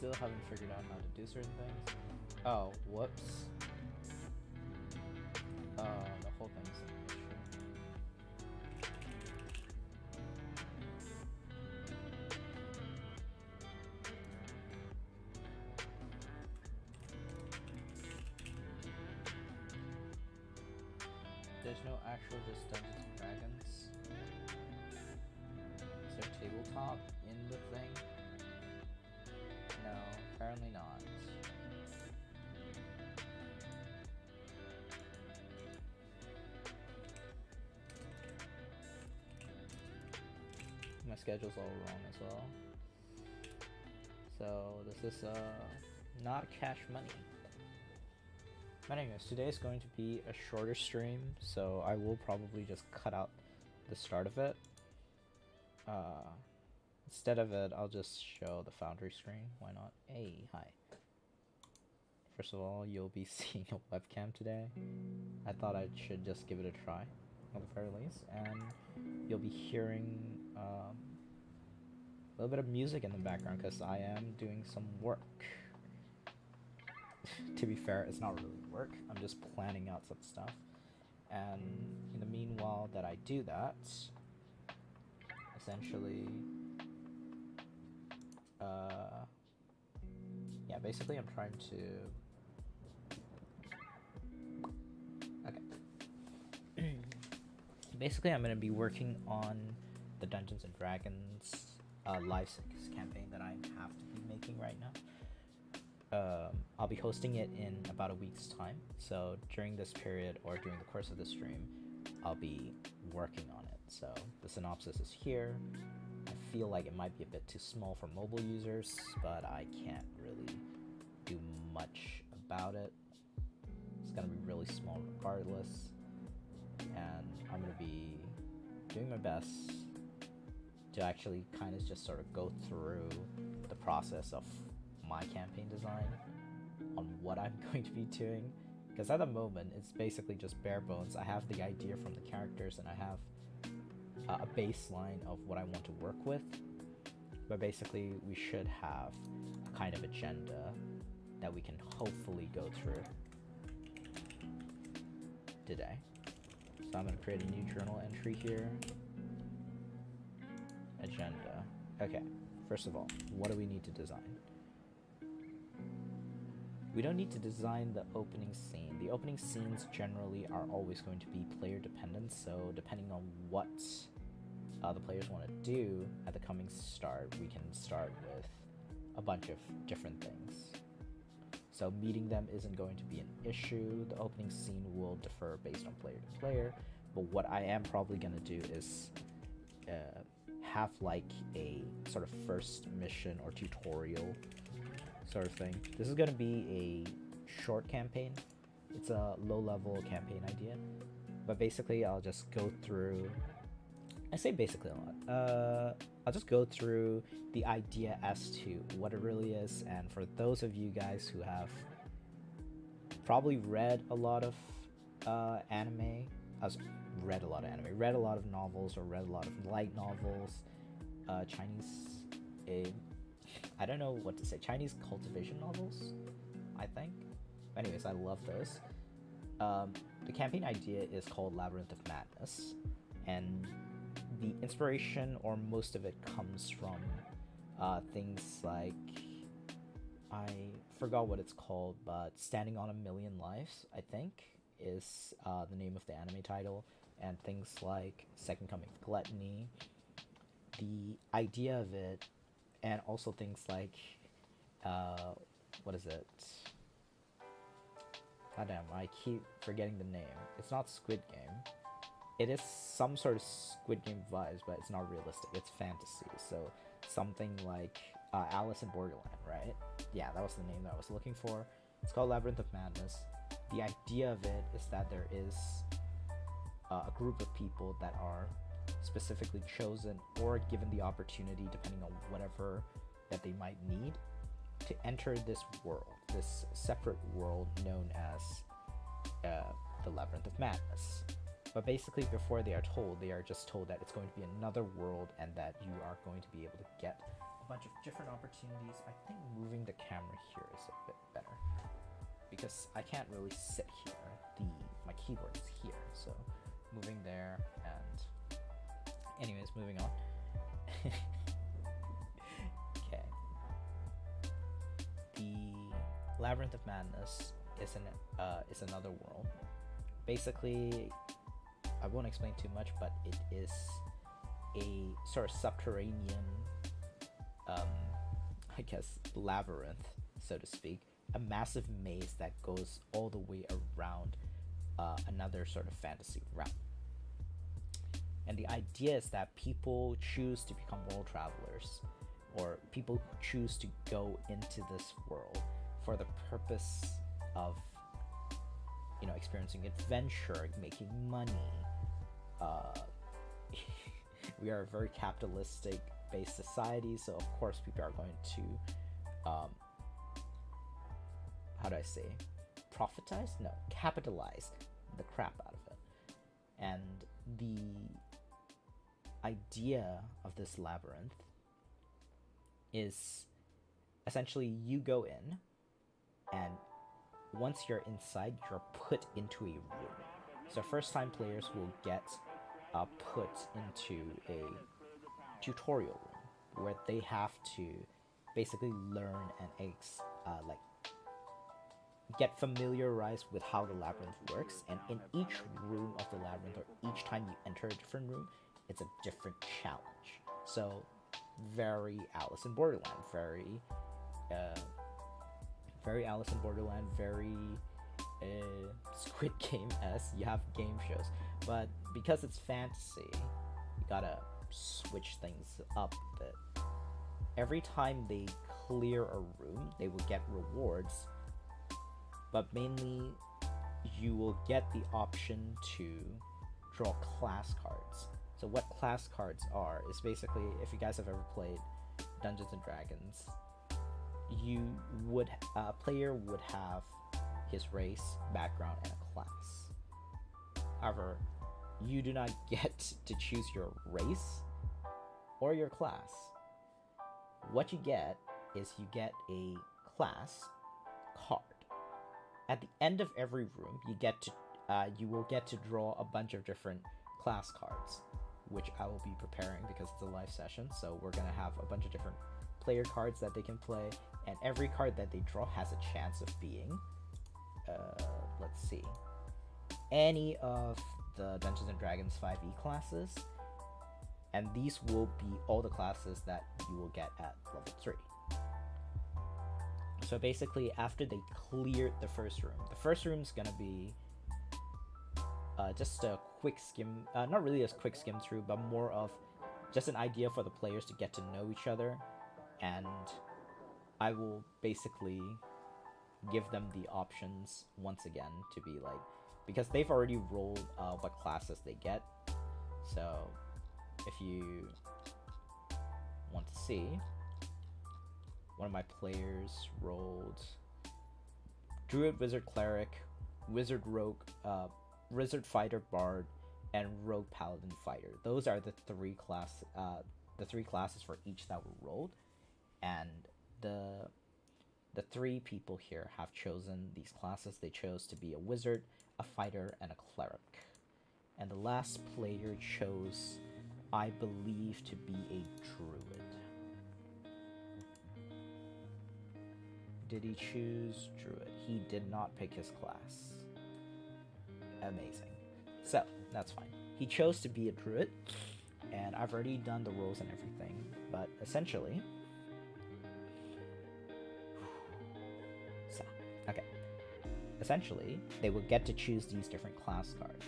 still haven't figured out how to do certain things. Oh, whoops. The whole thing is an issue. There's no actual just Dungeons and Dragons. Is there tabletop in the thing? No, apparently not. My schedule's all wrong as well. So this is not cash money. But anyways, today is going to be a shorter stream, so I will probably just cut out the start of it. Instead of it, I'll just show the Foundry screen. Why not? Hey, hi. First of all, you'll be seeing a webcam today. I thought I should just give it a try, at the very least. And you'll be hearing a little bit of music in the background, because I am doing some work. To be fair, it's not really work. I'm just planning out some stuff. And in the meanwhile that I do that, essentially, yeah, basically I'm trying to... Okay. Basically, I'm going to be working on the Dungeons and Dragons Live 6 campaign that I have to be making right now. I'll be hosting it in about a week's time, so during this period or during the course of the stream, I'll be working on it. So the synopsis is here. I feel like it might be a bit too small for mobile users, but I can't really do much about it. It's gonna be really small regardless, and I'm gonna be doing my best to actually kind of just sort of go through the process of my campaign design on what I'm going to be doing, because at the moment it's basically just bare bones. I have the idea from the characters and I have a baseline of what I want to work with, but basically we should have a kind of agenda that we can hopefully go through today. So I'm going to create a new journal entry here. Agenda. Okay, first of all, what do we need to design? We don't need to design the opening scene. The opening scenes generally are always going to be player dependent, so depending on what the players want to do at the coming start, we can start with a bunch of different things. So meeting them isn't going to be an issue. The opening scene will differ based on player to player, but what I am probably going to do is have like a sort of first mission or tutorial sort of thing. This is going to be a short campaign. It's a low-level campaign idea, but basically I'll just go through... I say basically a lot. I'll just go through the idea as to what it really is, and for those of you guys who have probably read a lot of anime, read a lot of novels, or read a lot of light novels, Chinese... I don't know what to say. Chinese cultivation novels, I think. Anyways, I love those. The campaign idea is called Labyrinth of Madness, and the inspiration, or most of it, comes from things like... I forgot what it's called, but Standing on a Million Lives, I think, is the name of the anime title, and things like Second Coming of Gluttony. The idea of it, and also things like, what is it? Goddamn, I keep forgetting the name. It's not Squid Game. It is some sort of Squid Game vibes, but it's not realistic. It's fantasy, so something like Alice in Borderland, right? Yeah, that was the name that I was looking for. It's called Labyrinth of Madness. The idea of it is that there is a group of people that are specifically chosen or given the opportunity, depending on whatever that they might need, to enter this world, this separate world known as the Labyrinth of Madness. But basically, before they are just told that it's going to be another world and that you are going to be able to get a bunch of different opportunities. I think moving the camera here is a bit better because I can't really sit here. My keyboard is here, so moving there. And anyways, moving on. Okay. The Labyrinth of Madness is another world. Basically, I won't explain too much, but it is a sort of subterranean, I guess, labyrinth, so to speak. A massive maze that goes all the way around another sort of fantasy realm. And the idea is that people choose to become world travelers, or people who choose to go into this world for the purpose of, experiencing adventure, making money. We are a very capitalistic based society, so of course people are going to how do I say, capitalize the crap out of it. And the idea of this labyrinth is essentially you go in, and once you're inside, you're put into a room. So first time players will get put into a tutorial room where they have to basically learn and get familiarized with how the labyrinth works. And in each room of the labyrinth, or each time you enter a different room, it's a different challenge. So very Alice in Borderland, very Alice in Borderland, very Squid Game-esque. You have game shows, but because it's fantasy, you gotta switch things up a bit. Every time they clear a room, they will get rewards, but mainly you will get the option to draw class cards. So what class cards are is basically, if you guys have ever played Dungeons and Dragons, a player would have his race, background, and a class. However, you do not get to choose your race or your class. What you get is you get a class card. At the end of every room, you will get to draw a bunch of different class cards, which I will be preparing because it's a live session. So we're gonna have a bunch of different player cards that they can play, and every card that they draw has a chance of being, let's see, any of the Dungeons and Dragons 5e classes, and these will be all the classes that you will get at level 3. So basically, after they cleared the first room is gonna be just a quick skim, not really a quick skim through, but more of just an idea for the players to get to know each other. And I will basically give them the options once again to be like, because they've already rolled what classes they get. So if you want to see, one of my players rolled Druid, Wizard, Cleric, Wizard, Rogue, Wizard, Fighter, Bard, and Rogue, Paladin, Fighter. Those are the three classes for each that were rolled, and the three people here have chosen these classes. They chose to be a Wizard, a Fighter, and a Cleric. And the last player chose, I believe, to be a Druid. Did he choose Druid? He did not pick his class. Amazing. So, that's fine. He chose to be a Druid, and I've already done the rolls and everything, but essentially... Essentially, they will get to choose these different class cards.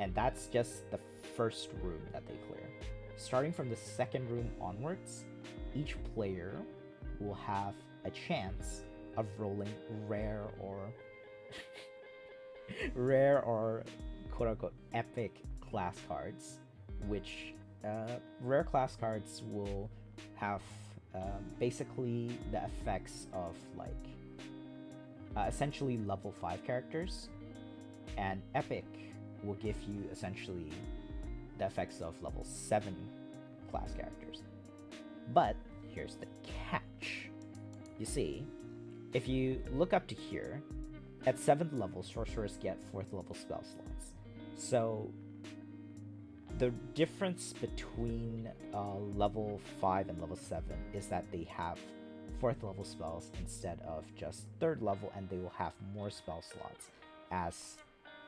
And that's just the first room that they clear. Starting from the second room onwards, each player will have a chance of rolling rare or quote-unquote epic class cards, which rare class cards will have basically the effects of like essentially level 5 characters, and epic will give you essentially the effects of level 7 class characters. But here's the catch. You see, if you look up to here, at 7th level, sorcerers get 4th level spell slots. So the difference between level 5 and level 7 is that they have 4th level spells instead of just 3rd level, and they will have more spell slots, as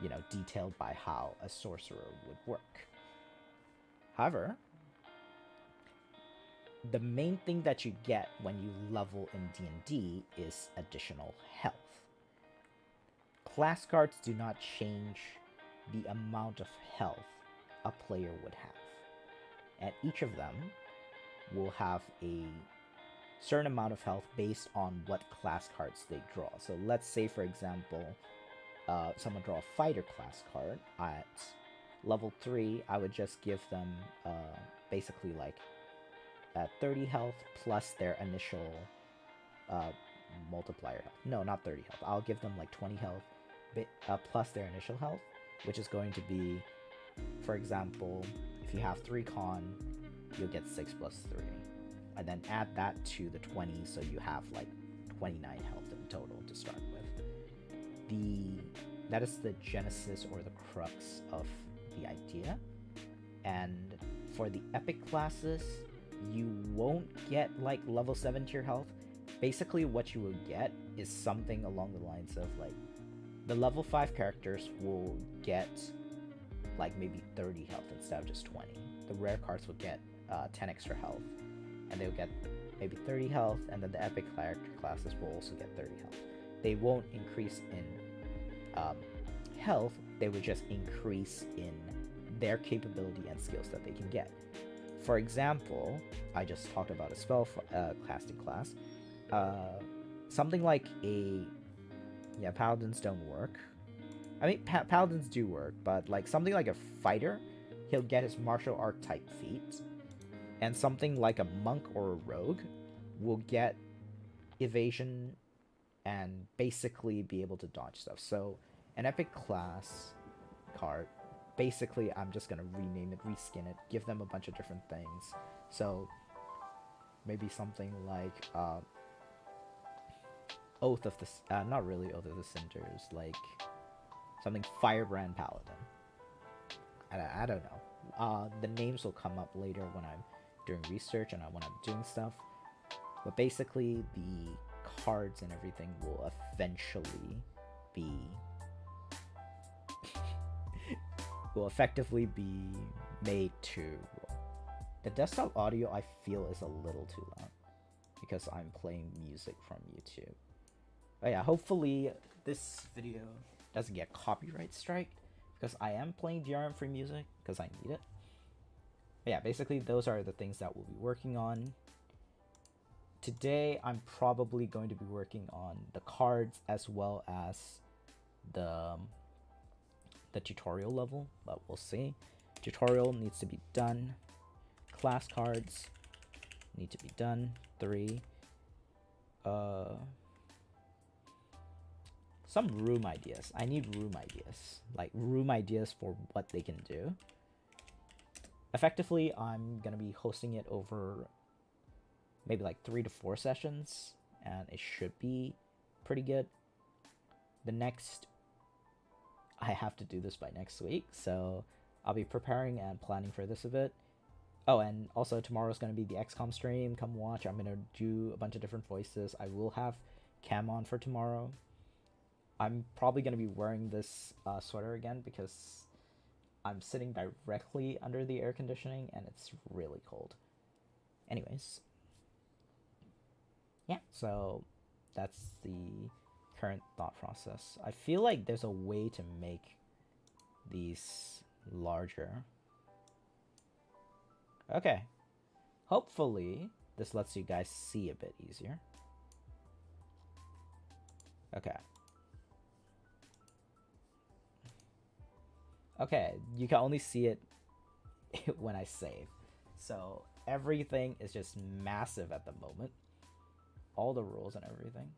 you know, detailed by how a sorcerer would work. However, the main thing that you get when you level in D&D is additional health. Class cards do not change the amount of health a player would have, and each of them will have a certain amount of health based on what class cards they draw. So let's say, for example, someone draw a fighter class card. At level 3, I would just give them basically like 30 health plus their initial multiplier health. No, not 30 health. I'll give them like 20 health plus their initial health, which is going to be, for example, if you have 3 con, you'll get 6 plus 3. And then add that to the 20, so you have like 29 health in total to start with. That is the genesis or the crux of the idea. And for the epic classes, you won't get like level 7 tier health. Basically what you will get is something along the lines of like, the level 5 characters will get like maybe 30 health instead of just 20. The rare cards will get 10 extra health, and they'll get maybe 30 health, and then the epic character classes will also get 30 health. They won't increase in health, they would just increase in their capability and skills that they can get. For example, I just talked about a spell casting class. Something like paladins don't work. I mean, paladins do work, but like something like a fighter, he'll get his martial art type feat, and something like a monk or a rogue will get evasion and basically be able to dodge stuff. So an epic class card, basically I'm just gonna rename it, reskin it, give them a bunch of different things. So maybe something like Oath of the not really Oath of the Cinders, like something Firebrand Paladin. I don't know. The names will come up later when I'm doing research and when I'm doing stuff. But basically, the cards and everything will eventually be will effectively be made to roll. The desktop audio I feel is a little too loud because I'm playing music from YouTube. But yeah, hopefully this video doesn't get copyright striked, because I am playing DRM free music because I need it. But yeah, basically those are the things that we'll be working on. Today I'm probably going to be working on the cards as well as the tutorial level, but we'll see. Tutorial needs to be done. Class cards need to be done. 3. Some room ideas. I need room ideas. Like room ideas for what they can do. Effectively, I'm gonna be hosting it over maybe like 3 to 4 sessions, and it should be pretty good. The next, I have to do this by next week, so I'll be preparing and planning for this a bit. Oh, and also tomorrow's gonna be the XCOM stream. Come watch. I'm gonna do a bunch of different voices. I will have cam on for tomorrow. I'm probably gonna be wearing this sweater again because I'm sitting directly under the air conditioning and it's really cold. Anyways, yeah, so that's the current thought process. I feel like there's a way to make these larger. Okay, hopefully this lets you guys see a bit easier. Okay. Okay, you can only see it when I save. So everything is just massive at the moment. All the rules and everything.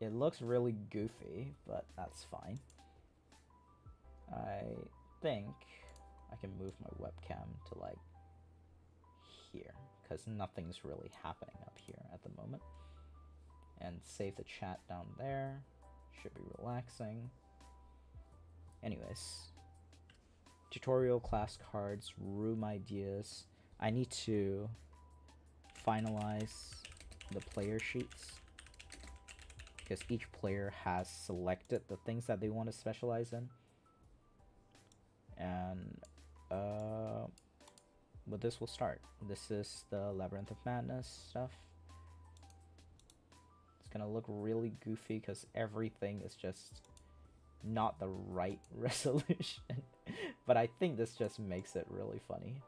It looks really goofy, but that's fine. I think I can move my webcam to like here, because nothing's really happening up here at the moment. And save the chat down there. Should be relaxing. Anyways, tutorial, class cards, room ideas. I need to finalize the player sheets because each player has selected the things that they want to specialize in. And with this we'll start. This is the Labyrinth of Madness stuff. It's gonna look really goofy because everything is just not the right resolution. But I think this just makes it really funny.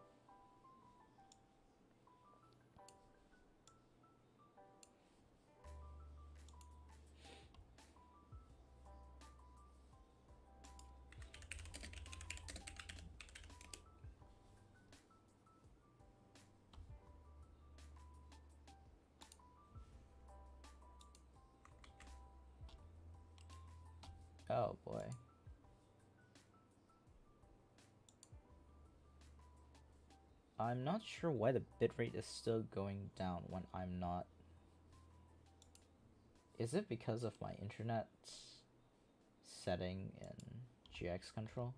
Oh boy. I'm not sure why the bitrate is still going down when I'm not. Is it because of my internet setting in GX control?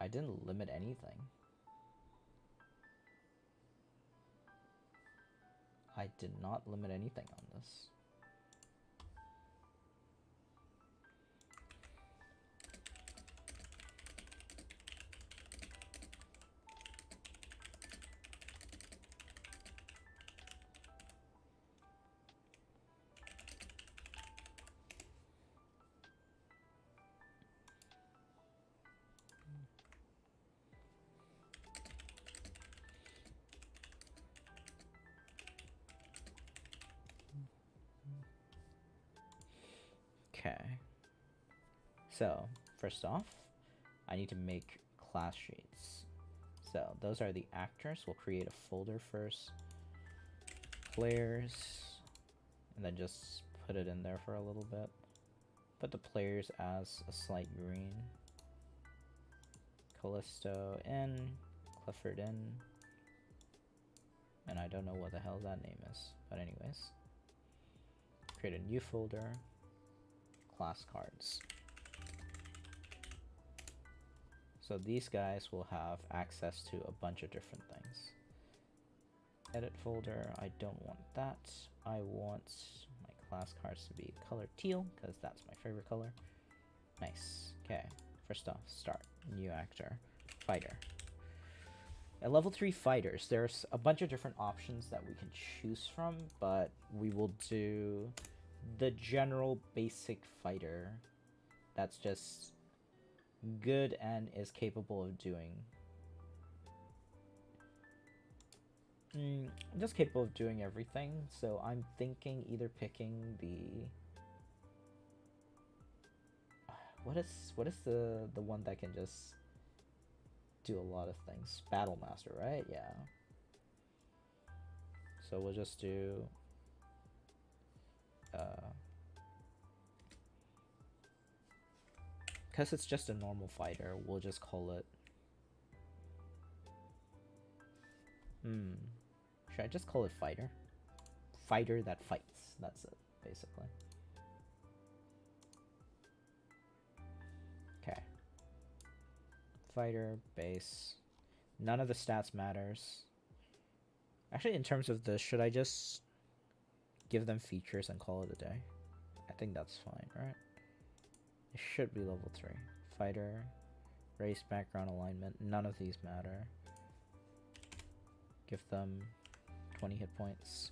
I didn't limit anything. I did not limit anything on this. Okay. So, first off, I need to make class sheets. So, those are the actors. We'll create a folder first. Players. And then just put it in there for a little bit. Put the players as a slight green. Callisto in. Clifford in. And I don't know what the hell that name is. But anyways. Create a new folder. Class cards. So these guys will have access to a bunch of different things. Edit folder, I don't want that. I want my class cards to be color teal, because that's my favorite color. Nice. Okay, first off, start. New actor. Fighter. At level 3 fighters, there's a bunch of different options that we can choose from, but we will do the general basic fighter that's just good and is capable of doing just capable of doing everything. So I'm thinking either picking the what is the one that can just do a lot of things? Battle Master, right? Yeah. So we'll just do because it's just a normal fighter, we'll just call it should I just call it fighter? Fighter that fights. That's it, basically. Okay. Fighter, base. None of the stats matters. Actually, in terms of this, should I just give them features and call it a day? I think that's fine, right? It should be level 3. Fighter, race, background, alignment. None of these matter. Give them 20 hit points.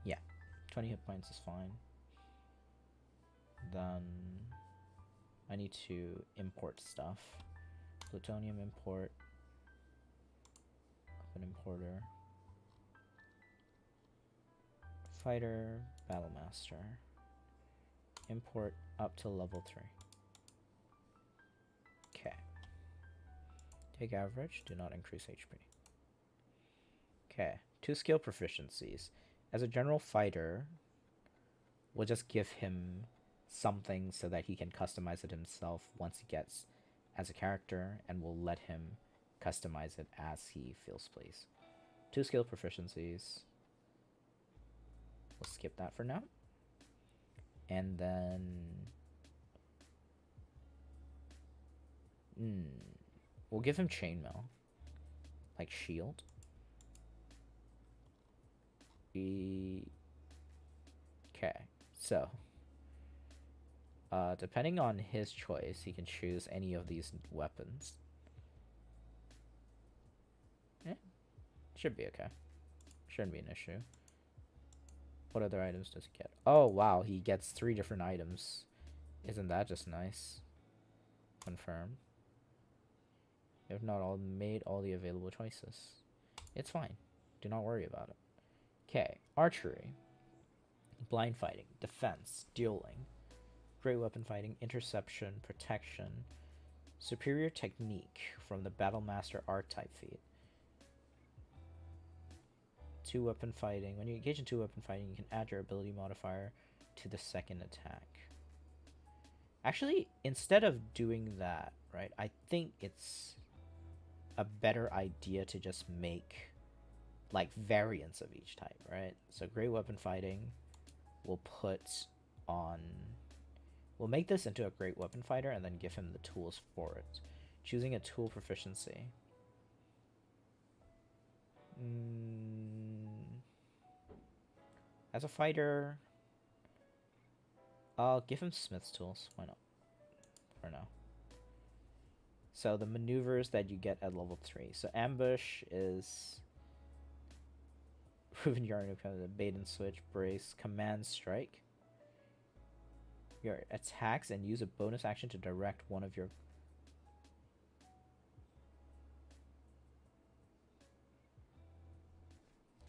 Yeah, 20 hit points is fine. Then I need to import stuff. Plutonium import. Open importer. Fighter, Battle Master. Import up to level 3. Okay. Take average, do not increase HP. Okay, 2 skill proficiencies. As a general fighter, we'll just give him something so that he can customize it himself once he gets as a character, and we'll let him customize it as he feels pleased. 2 skill proficiencies. We'll skip that for now. And then we'll give him chainmail, like shield. Okay, so depending on his choice, he can choose any of these weapons. Should be okay. Shouldn't be an issue. What other items does he get? Oh wow, he gets 3 different items. Isn't that just nice? Confirm. If not all, made all the available choices. It's fine. Do not worry about it. Okay, archery, blind fighting, defense, dueling, great weapon fighting, interception, protection, superior technique from the Battlemaster archetype feat. 2 weapon fighting. When you engage in 2 weapon fighting, you can add your ability modifier to the second attack. Actually, instead of doing that, right, I think it's a better idea to just make like variants of each type, right? So great weapon fighting, we'll make this into a great weapon fighter and then give him the tools for it. Choosing a tool proficiency. As a fighter, I'll give him Smith's tools. Why not? For now. So the maneuvers that you get at level 3. So ambush is proven yarn, bait and switch, brace, command strike. Your attacks and use a bonus action to direct one of your.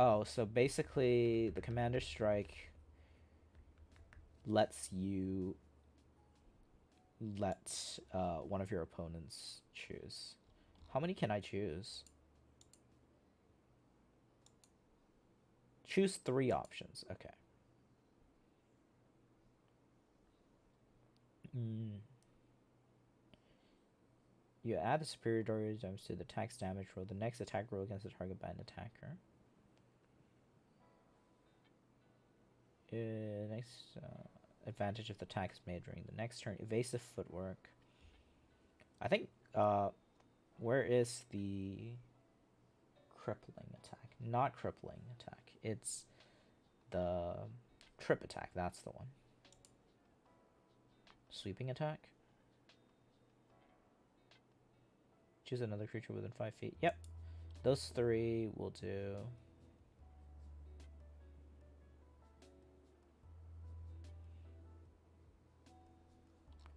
Oh, so basically the commander strike lets you let one of your opponents choose. How many can I choose? Choose 3 options. Okay. You add the superiority times to the attack's damage roll. The next attack roll against the target by an attacker. Next advantage if the attack is made during the next turn. Evasive footwork. I think where is the crippling attack? Not crippling attack. It's the trip attack. That's the one. Sweeping attack. Choose another creature within 5 feet. Yep. Those 3 will do.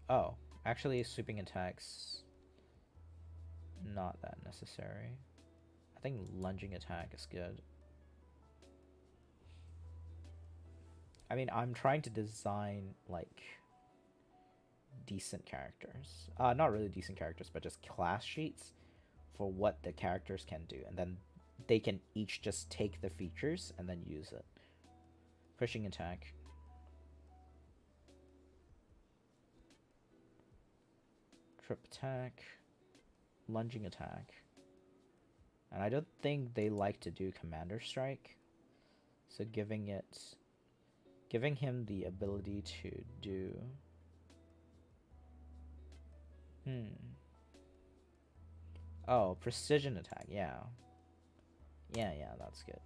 Oh, actually sweeping attacks, not that necessary. I think lunging attack is good. I mean, I'm trying to design like decent characters. Not really decent characters, but just class sheets for what the characters can do. And then they can each just take the features and then use it. Pushing attack. Trip attack. Lunging attack. And I don't think they like to do commander strike. So giving him the ability to do oh, precision attack, yeah. Yeah, that's good.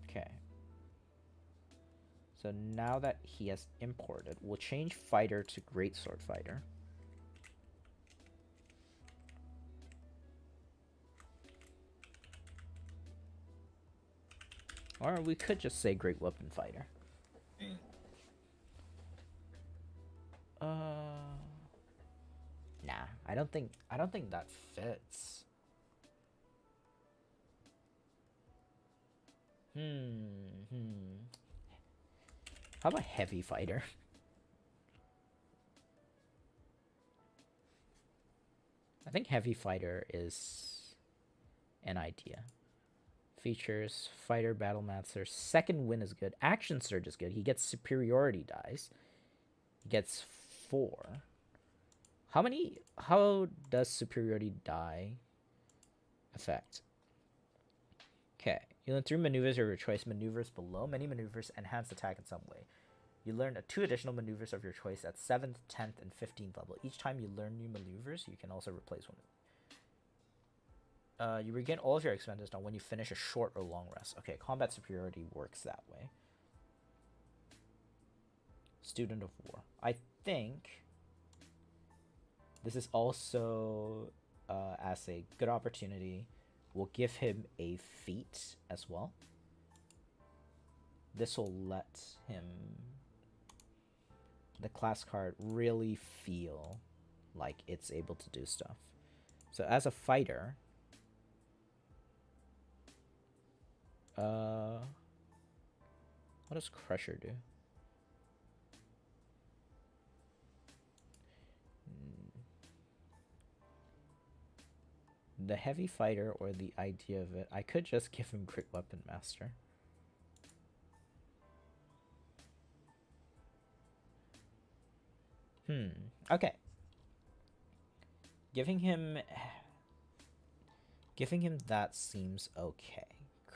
Okay. So now that he has imported, we'll change fighter to greatsword fighter. Or we could just say great weapon fighter. Nah, I don't think that fits. How about heavy fighter? I think heavy fighter is an idea. Features fighter, battle master. Second win is good. Action surge is good. He gets superiority dice. He gets 4. How many? How does superiority die affect? Okay, you learn 3 maneuvers of your choice. Maneuvers below. Many maneuvers enhance attack in some way. You learn 2 additional maneuvers of your choice at 7th, 10th, and 15th level. Each time you learn new maneuvers, you can also replace one. You regain all of your expenses now when you finish a short or long rest. Okay, combat superiority works that way. Student of War. I think this is also as a good opportunity. We'll give him a feat as well. This will let him, the class card, really feel like it's able to do stuff. So as a fighter, what does Crusher do? The heavy fighter, or the idea of it, I could just give him Great Weapon Master. Okay. Giving him that seems okay.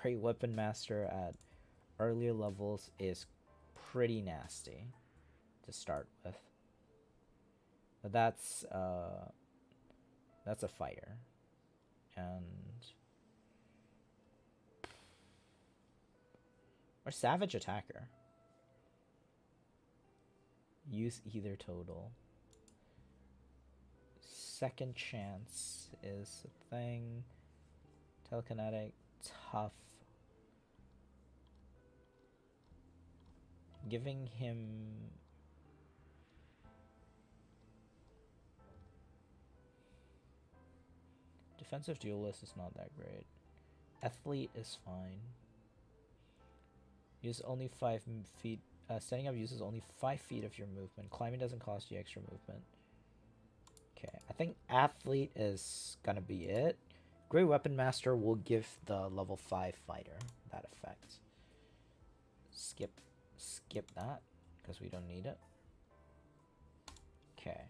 Great Weapon Master at earlier levels is pretty nasty to start with. But that's a fighter. And or Savage Attacker. Use either total. Second Chance is a thing. Telekinetic, tough. Giving him Defensive Duelist is not that great. Athlete is fine. Use only 5 feet. Standing up uses only 5 feet of your movement. Climbing doesn't cost you extra movement. Okay, I think Athlete is gonna be it. Great Weapon Master will give the level 5 fighter that effect. Skip that, because we don't need it. Okay,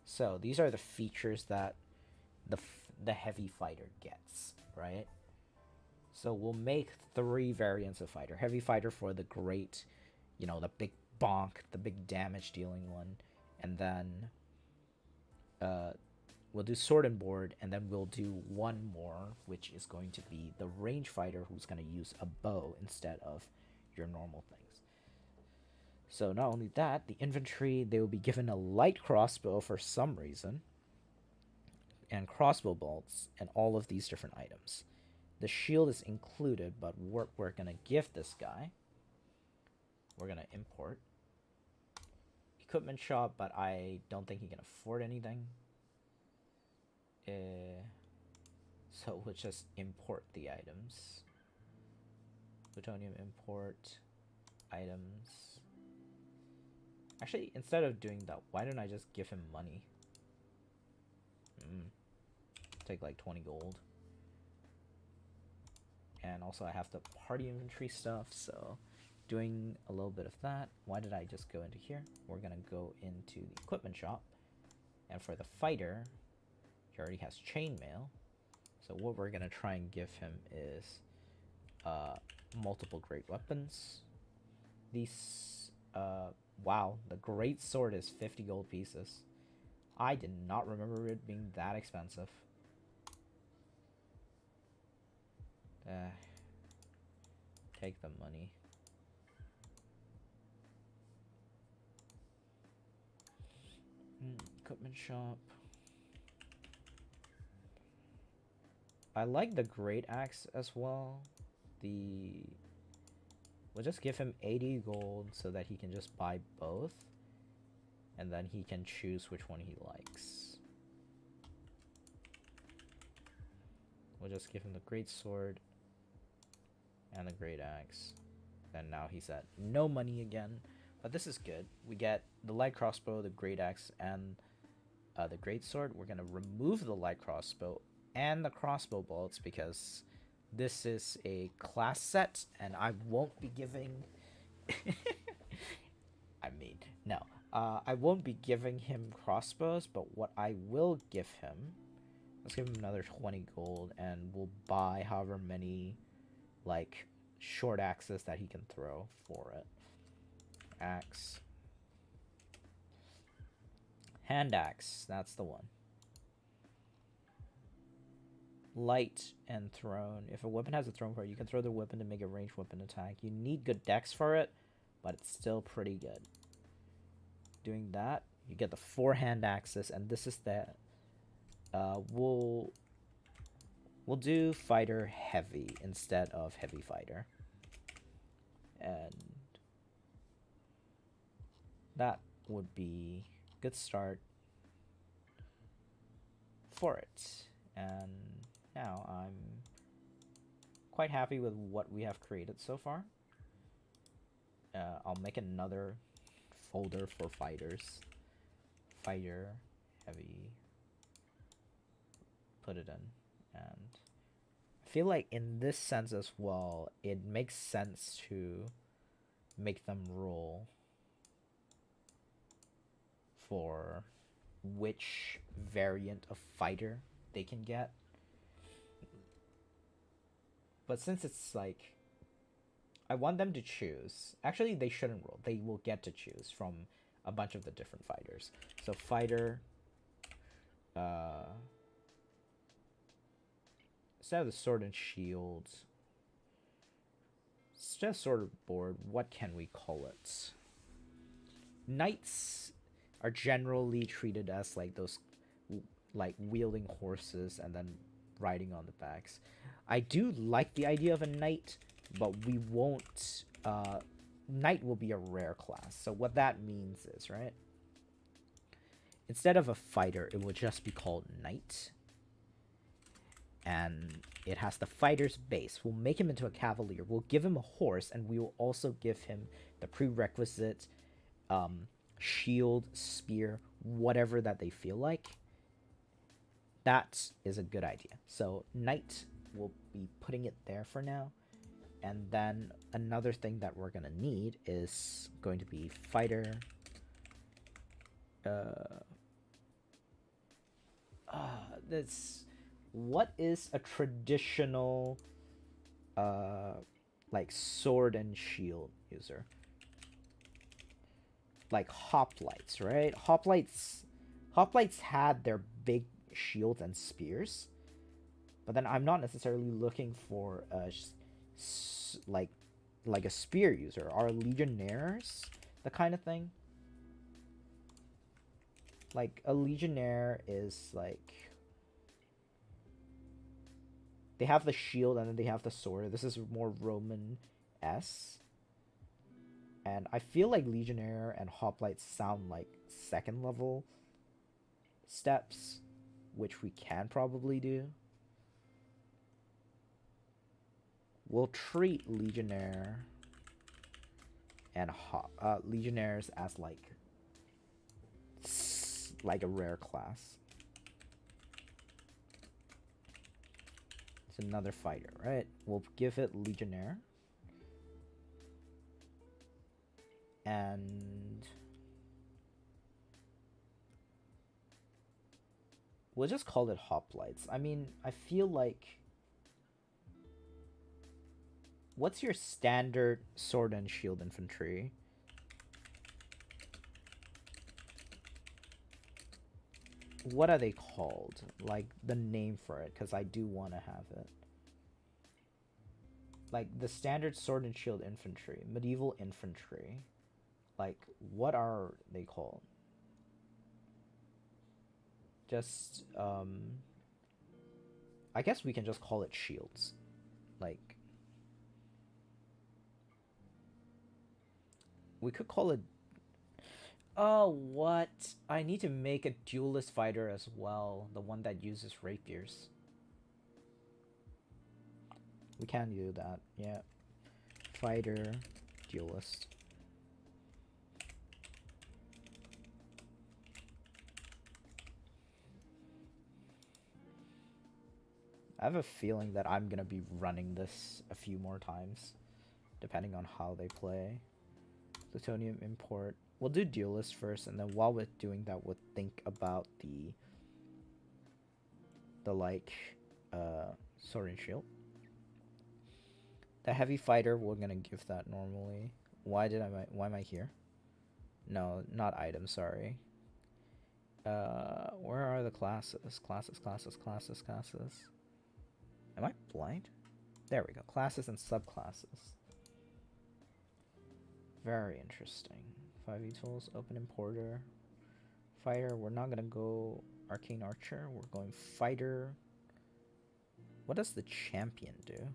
so these are the features that the heavy fighter gets, right? So we'll make 3 variants of fighter. Heavy fighter for the great, you know, the big bonk, the big damage dealing one. And then we'll do sword and board, and then we'll do one more, which is going to be the range fighter, who's going to use a bow instead of your normal things. So not only that, the infantry, they will be given a light crossbow for some reason, and crossbow bolts, and all of these different items. The shield is included, but what we're going to give this guy, we're going to import. Equipment shop, but I don't think he can afford anything. So we'll just import the items. Plutonium import items. Actually, instead of doing that, why don't I just give him money? Take like 20 gold. And also I have the party inventory stuff, so doing a little bit of that. Why did I just go into here? We're gonna go into the equipment shop, and for the fighter, he already has chainmail, so what we're gonna try and give him is multiple great weapons. These wow, the great sword is 50 gold pieces. I did not remember it being that expensive. Take the money. Equipment shop. I like the great axe as well. We'll just give him 80 gold so that he can just buy both, and then he can choose which one he likes. We'll just give him the great sword and the great axe. Then now he's at no money again, but this is good. We get the light crossbow, the great axe, and the great sword. We're gonna remove the light crossbow and the crossbow bolts because this is a class set, and I won't be giving. I mean, no. I won't be giving him crossbows, but what I will give him, let's give him another 20 gold, and we'll buy however many, like, short axes that he can throw for it. Axe. Hand axe, that's the one. Light and thrown. If a weapon has a thrown for it, you can throw the weapon to make a ranged weapon attack. You need good dex for it, but it's still pretty good. Doing that, you get the 4 hand axes, and this is the we'll do fighter heavy instead of heavy fighter, and that would be a good start for it. And now I'm quite happy with what we have created so far. I'll make another folder for fighters. Fighter, heavy. Put it in. And I feel like in this sense as well, it makes sense to make them roll for which variant of fighter they can get. But since it's like, I want them to choose. Actually, they shouldn't roll. They will get to choose from a bunch of the different fighters. So fighter, instead of the sword and shield, instead of sword of board, what can we call it? Knights are generally treated as like those, like wielding horses and then riding on the backs. I do like the idea of a knight, but we won't. Knight will be a rare class. So what that means is, right, instead of a fighter, it will just be called knight, and it has the fighter's base. We'll make him into a cavalier. We'll give him a horse, and we will also give him the prerequisite shield, spear, whatever that they feel like. That is a good idea. So knight, we'll be putting it there for now. And then another thing that we're going to need is going to be fighter. What is a traditional like sword and shield user? Like hoplites, right? Hoplites had their big shields and spears, but then I'm not necessarily looking for like a spear user. Are legionnaires the kind of thing? Like a legionnaire is like, they have the shield and then they have the sword. This is more Roman-esque. And I feel like legionnaire and hoplites sound like second level steps, which we can probably do. We'll treat legionnaire and legionnaires as like a rare class. It's another fighter, right? We'll give it legionnaire. And we'll just call it hoplites. I mean, I feel like, what's your standard sword and shield infantry? What are they called? Like the name for it, because I do want to have it. Like the standard sword and shield infantry, medieval infantry. Like, what are they called? Just, I guess we can just call it shields. Like, we could call it... Oh, what? I need to make a duelist fighter as well. The one that uses rapiers. We can do that, yeah. Fighter, duelist. I have a feeling that I'm gonna be running this a few more times, depending on how they play. Plutonium import. We'll do duelist first, and then while we're doing that, we'll think about the like sword and shield. The heavy fighter, we're gonna give that normally. Why am I here? No, not item, sorry. Where are the classes? Classes. Am I blind? There we go. Classes and subclasses. Very interesting. 5e tools, open importer. Fighter, we're not gonna go arcane archer. We're going fighter. What does the champion do?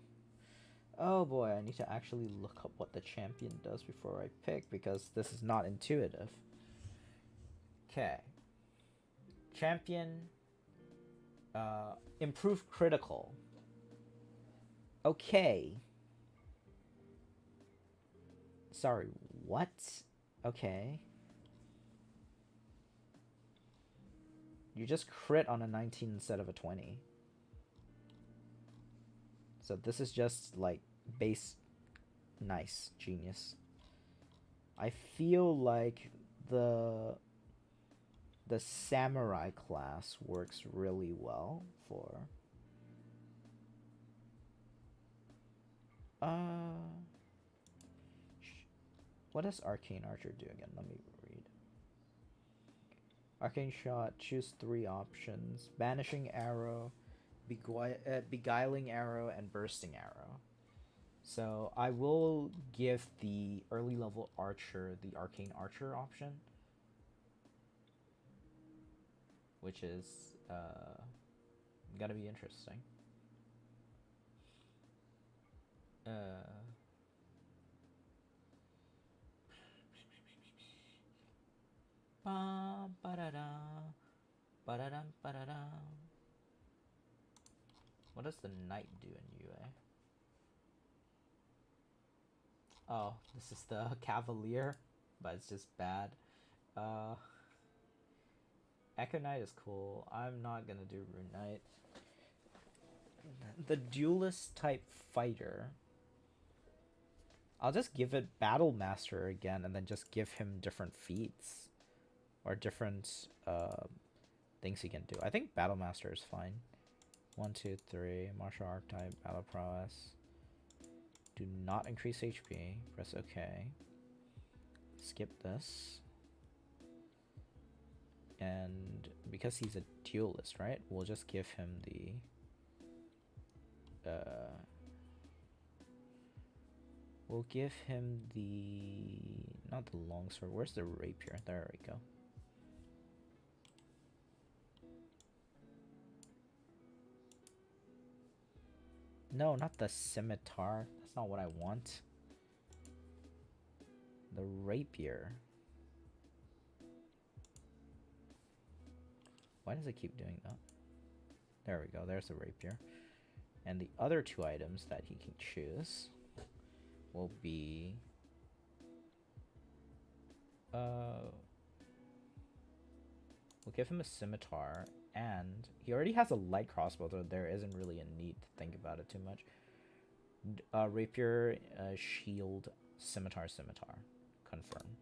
Oh boy, I need to actually look up what the champion does before I pick, because this is not intuitive. Okay. Champion. Improve critical. Okay. Sorry, what? Okay. You just crit on a 19 instead of a 20. So this is just like base. Nice. Genius. I feel like the samurai class works really well for what does arcane archer do again? Let me read. Arcane shot, choose 3 options: banishing arrow, beguiling arrow, and bursting arrow. So I will give the early level archer the arcane archer option, which is gonna be interesting. What does the knight do in UA? Oh, this is the cavalier, but it's just bad. Echo Knight is cool. I'm not gonna do Rune Knight. The duelist type fighter, I'll just give it Battle Master again, and then just give him different feats or different things he can do. I think Battle Master is fine. 1, 2, 3. Martial archetype, battle prowess. Do not increase HP. Press OK. Skip this. And because he's a duelist, right? We'll just give him the we'll give him the not the longsword. Where's the rapier? There we go. No, not the scimitar. That's not what I want. The rapier. Why does it keep doing that? There we go. There's the rapier. And the other 2 items that he can choose will be we'll give him a scimitar, and he already has a light crossbow, so there isn't really a need to think about it too much. Rapier, shield, scimitar. Confirm.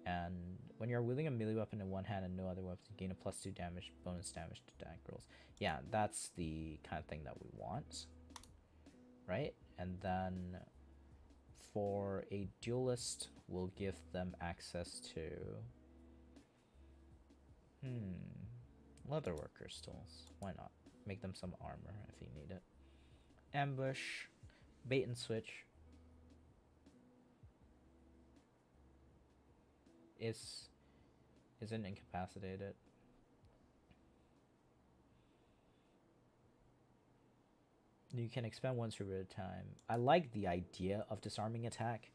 And when you're wielding a melee weapon in one hand and no other weapons, you gain a +2 damage, bonus damage to attack rolls. Yeah, that's the kind of thing that we want, right? And then for a duelist, we'll give them access to leatherworkers tools. Why not? Make them some armor if you need it. Ambush, bait and switch. Isn't incapacitated. You can expend 1 super at a time. I like the idea of disarming attack.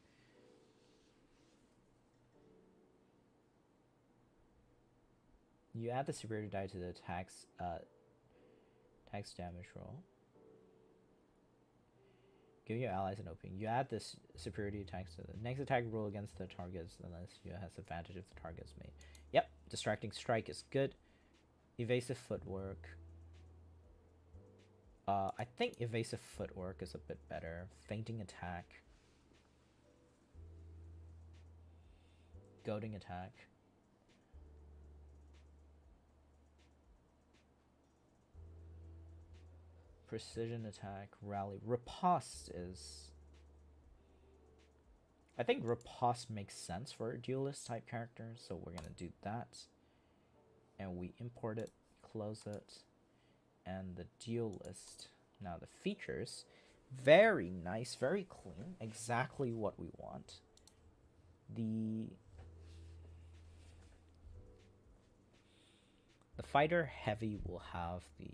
You add the superiority die to the attack's damage roll. Give your allies an opening. You add this superiority attacks to the next attack roll against the targets unless you has advantage if the target's made. Yep, distracting strike is good. Evasive footwork. I think evasive footwork is a bit better. Fainting attack. Goading attack. Precision attack. Rally. Riposte is... I think riposte makes sense for a duelist type character, so we're gonna do that. And we import it, close it, and the duelist. Now the features, very nice, very clean, exactly what we want. The fighter heavy will have the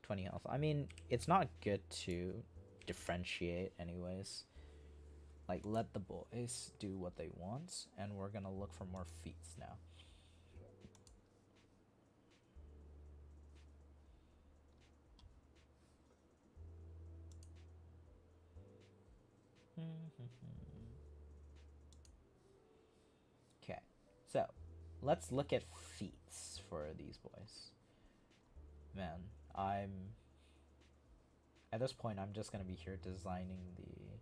20 health. I mean, it's not good to differentiate anyways. Like, let the boys do what they want, and we're gonna look for more feats now. Okay, so let's look at feats for these boys. Man, at this point, I'm just gonna be here designing the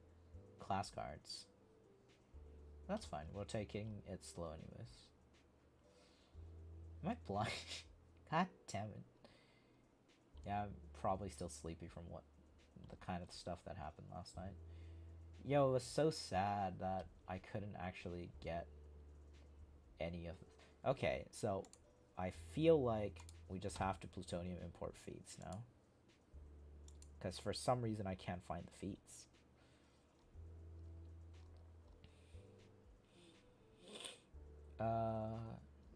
class cards. That's fine. We're taking it slow anyways. Am I blind? God damn it. Yeah, I'm probably still sleepy from the kind of stuff that happened last night. Yo, it was so sad that I couldn't actually get any of this. Okay, so I feel like we just have to plutonium import feats now. Because for some reason I can't find the feats.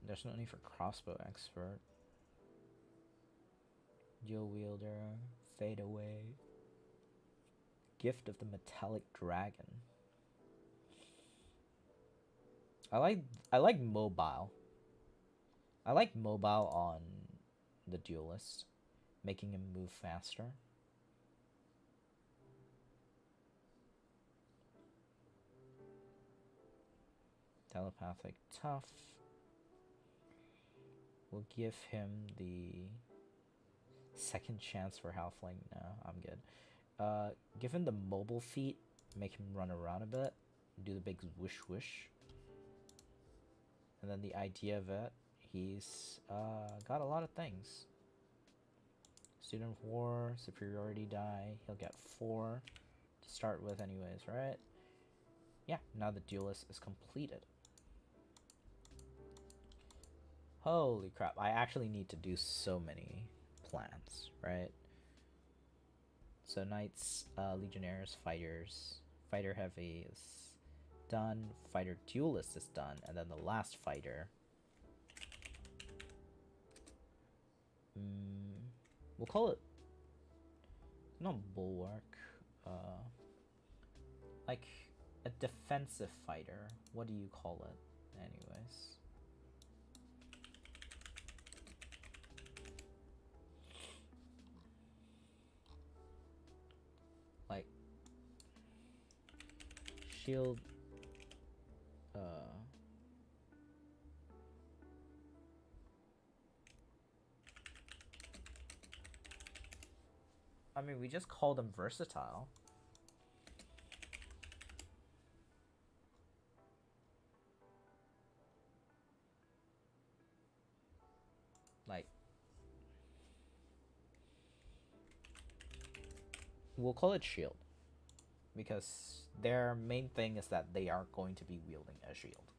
There's no need for crossbow expert. Dual wielder, fade away. Gift of the metallic dragon. I like mobile. I like mobile on the duelist, making him move faster. Telepathic tough. We'll give him the second chance for halfling. No, I'm good. Give him the mobile feat, make him run around a bit, do the big whoosh whoosh. And then the idea of it, he's got a lot of things. Student of War, superiority die, he'll get 4 to start with anyways, right? Yeah, now the duelist is completed. Holy crap, I actually need to do so many plans, right? So knights, legionnaires, fighters, fighter heavy is done, fighter duelist is done, and then the last fighter. We'll call it not bulwark, like a defensive fighter. What do you call it, anyways? Like shield. I mean, we just call them versatile. Like, we'll call it shield, because their main thing is that they are going to be wielding a shield.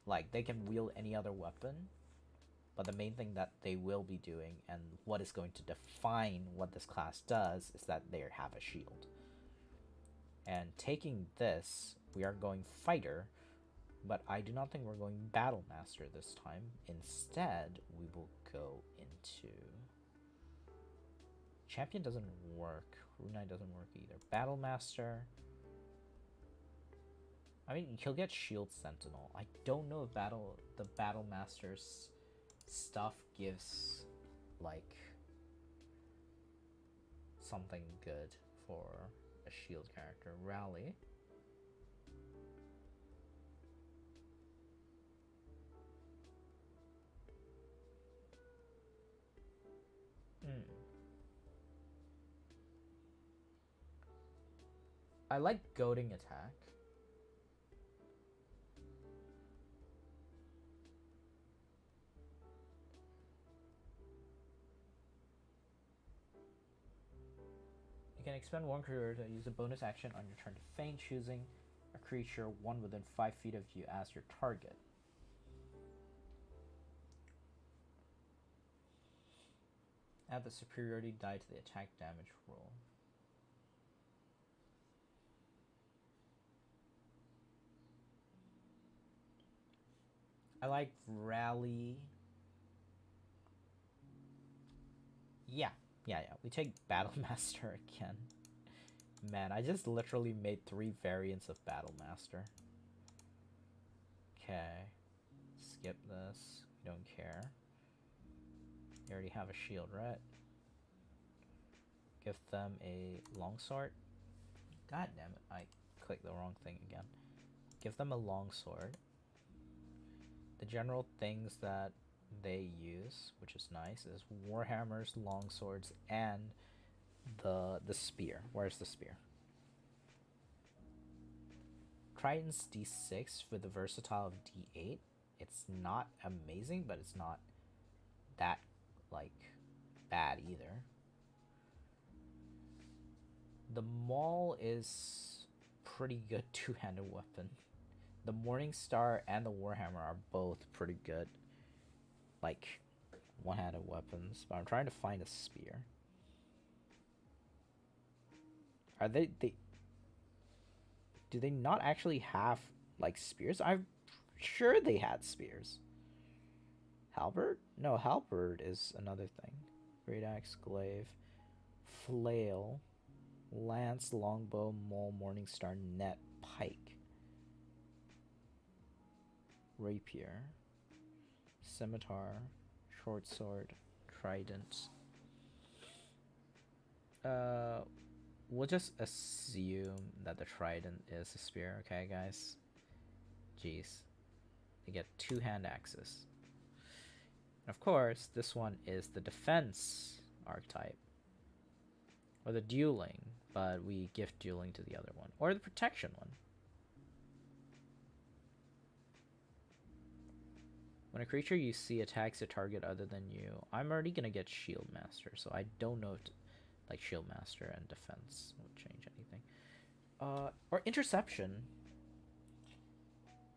Like, they can wield any other weapon, but the main thing that they will be doing, and what is going to define what this class does, is that they have a shield. And taking this, we are going fighter, but I do not think we're going battle master this time. Instead, we will go into... Champion doesn't work. Rune Knight doesn't work either. Battle master... I mean, he'll get Shield Sentinel. I don't know if the Battle Master's stuff gives, like, something good for a shield character. Rally. I like goading attack. You can expend one creature to use a bonus action on your turn to feint, choosing a creature one within 5 feet of you as your target. Add the superiority die to the attack damage roll. I like Rally. Yeah. We take Battle Master again. Man, I just literally made 3 variants of Battle Master. Okay. Skip this. We don't care. You already have a shield, right? Give them a longsword. God damn it, I clicked the wrong thing again. Give them a longsword. The general things that they use, which is nice, is warhammers, longswords, and the spear. Where's the spear? Trident's D6 with the versatile of D8. It's not amazing, but it's not that like bad either. The maul is pretty good two-handed weapon. The Morning Star and the Warhammer are both pretty good, like, one-handed weapons. But I'm trying to find a spear. Are they do they not actually have, like, spears? I'm sure they had spears. Halberd? No, halberd is another thing. Great axe, glaive, flail, lance, longbow, maul, morningstar, net, pike, rapier, scimitar, short sword, trident. We'll just assume that the trident is a spear, okay, guys? Jeez. They get 2 hand axes. Of course, this one is the defense archetype. Or the dueling, but we give dueling to the other one. Or the protection one. When a creature you see attacks a target other than you, I'm already gonna get Shield Master, so I don't know if like Shield Master and defense will change anything. Or interception.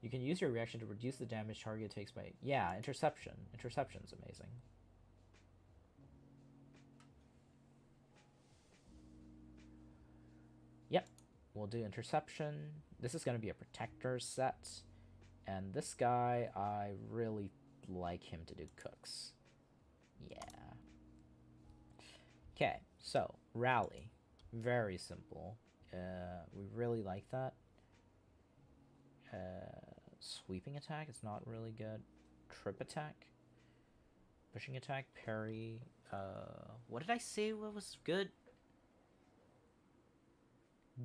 You can use your reaction to reduce the damage target takes by... Yeah, interception. Interception's amazing. Yep, we'll do interception. This is going to be a protector set. And this guy, I really like him to do cooks. Yeah. Okay, so rally. Very simple. We really like that. Sweeping attack is not really good. Trip attack. Pushing attack, parry. What did I say what was good?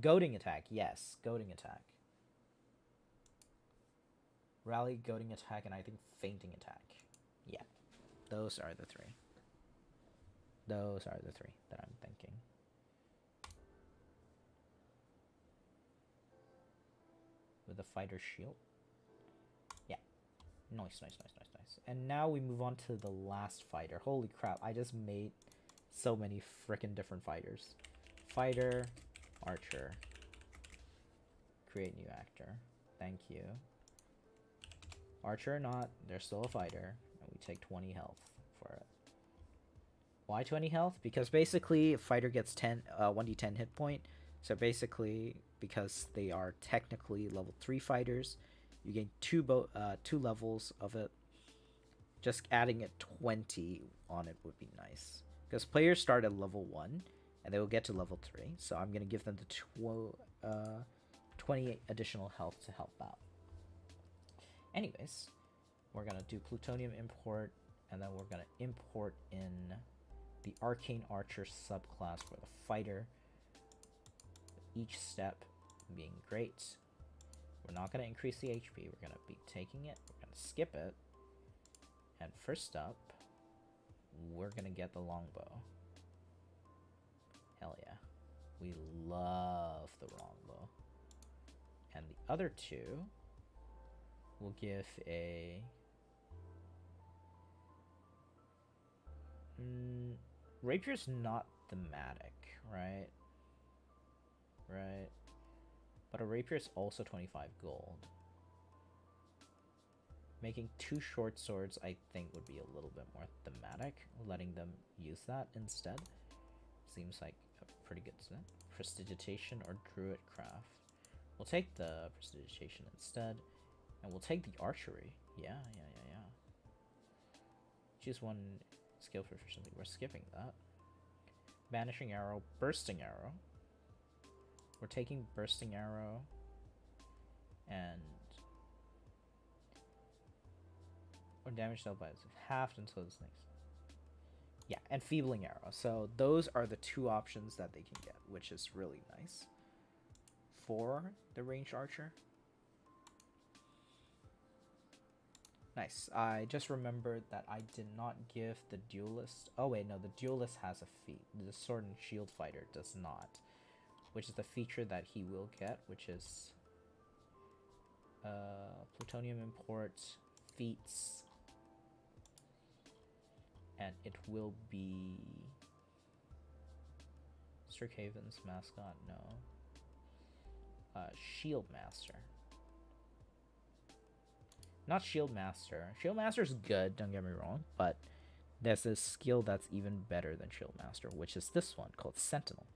Goading attack, yes. Goading attack. Rally, goading attack, and I think fainting attack. Yeah. Those are the 3. Those are the 3 that I'm thinking. With the fighter shield. Yeah. Nice. And now we move on to the last fighter. Holy crap, I just made so many freaking different fighters. Fighter, archer. Create new actor. Thank you. Archer or not, they're still a fighter. And we take 20 health for it. Why 20 health? Because basically, a fighter gets 1d10 hit point. So basically, because they are technically level 3 fighters, you gain 2 levels of it. Just adding a 20 on it would be nice. Because players start at level 1, and they will get to level 3. So I'm going to give them the 20 additional health to help out. Anyways, we're going to do plutonium import, and then we're going to import in the Arcane Archer subclass for the fighter. Each step being great. We're not going to increase the HP. We're going to be taking it. We're going to skip it. And first up, we're going to get the longbow. Hell yeah. We love the longbow. other two will give a rapier's not thematic, right? Right. But a rapier is also 25 gold. Making 2 short swords, I think, would be a little bit more thematic. Letting them use that instead seems like a pretty good set. Prestidigitation or druid craft. We'll take the prestidigitation instead, and we'll take the archery. Yeah. Choose one skill proficiency. We're skipping that. Banishing arrow, bursting arrow. We're taking bursting arrow, and or damage dealt by halved until this next. Yeah, and feebling arrow. So those are the 2 options that they can get, which is really nice for the ranged archer. Nice. I just remembered that I did not give the duelist. Oh wait, no, the duelist has a feat. The sword and shield fighter does not, which is the feature that he will get, which is plutonium import, feats, and it will be Strixhaven's mascot. No, Shield Master. Not Shield Master. Shield Master's good, don't get me wrong, but there's a skill that's even better than Shield Master, which is this one called Sentinel.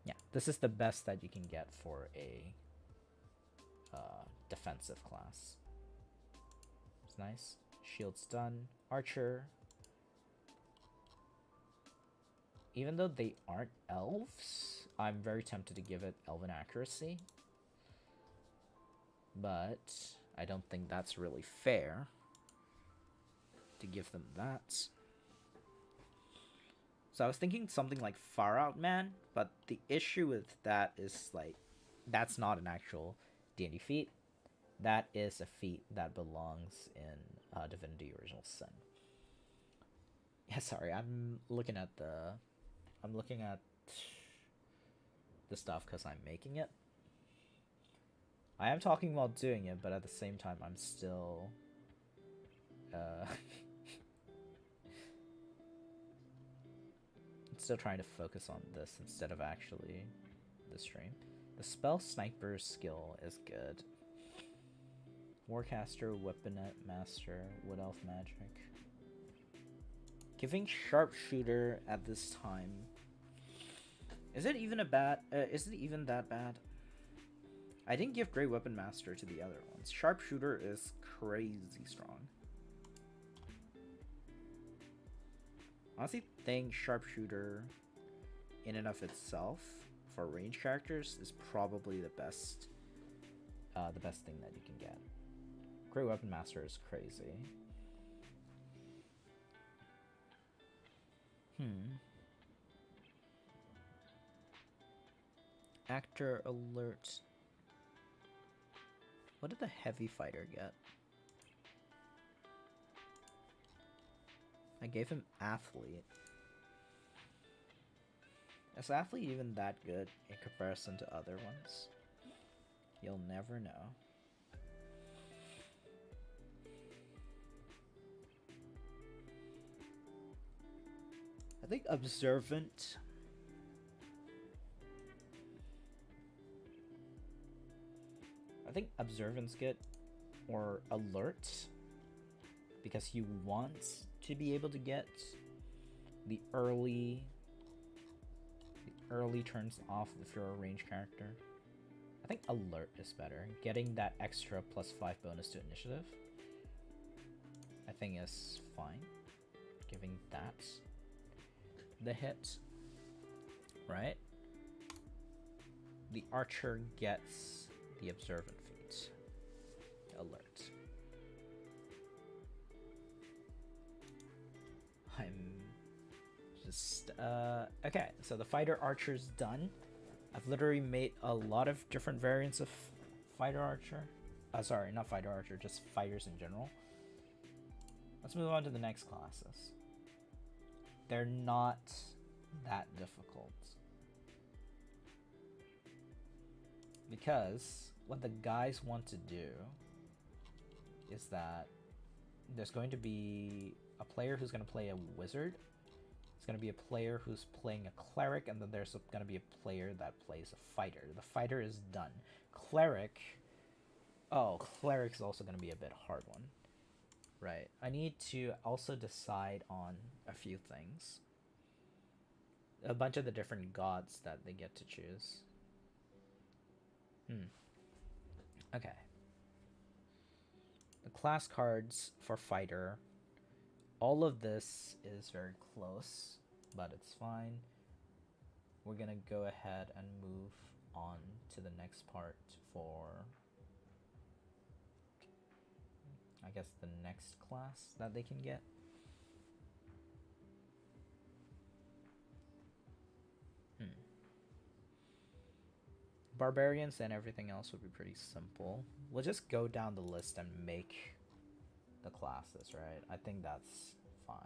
Yeah, this is the best that you can get for a defensive class. It's nice. Shield's done. Archer. Even though they aren't elves, I'm very tempted to give it Elven Accuracy. But I don't think that's really fair to give them that. So I was thinking something like Far Out Man, but the issue with that is, like, that's not an actual D&D feat. That is a feat that belongs in Divinity Original Sin. Yeah, sorry, I'm looking at the stuff because I'm making it. I am talking while doing it, but at the same time, I'm still still trying to focus on this instead of actually the stream. The spell sniper skill is good. Warcaster, Weaponet Master, Wood Elf Magic. Giving Sharpshooter at this time. Is it even that bad? I didn't give Great Weapon Master to the other ones. Sharpshooter is crazy strong. Honestly, think Sharpshooter in and of itself for range characters is probably the best thing that you can get. Great Weapon Master is crazy. Actor alert. What did the heavy fighter get? I gave him athlete. Is athlete even that good in comparison to other ones? You'll never know. I think observant. I think observant's good, or alert, because you want to be able to get the early turns off if you're a range character. I think alert is better. Getting that extra +5 bonus to initiative, I think is fine. Giving that the hit, right? The archer gets the observant feat. Alert. I'm just okay, so the fighter archer's done. I've literally made a lot of different variants of fighter archer. Sorry, not fighter archer, just fighters in general. Let's move on to the next classes. They're not that difficult. Because what the guys want to do is that there's going to be a player who's going to play a wizard. It's going to be a player who's playing a cleric, and then there's going to be a player that plays a fighter. The fighter is done. Cleric... Oh, cleric's also going to be a bit hard one. Right. I need to also decide on a few things. A bunch of the different gods that they get to choose. Okay. The class cards for fighter. All of this is very close, but it's fine. We're gonna go ahead and move on to the next part for, I guess, the next class that they can get. Barbarians and everything else would be pretty simple. We'll just go down the list and make the classes, right? I think that's fine.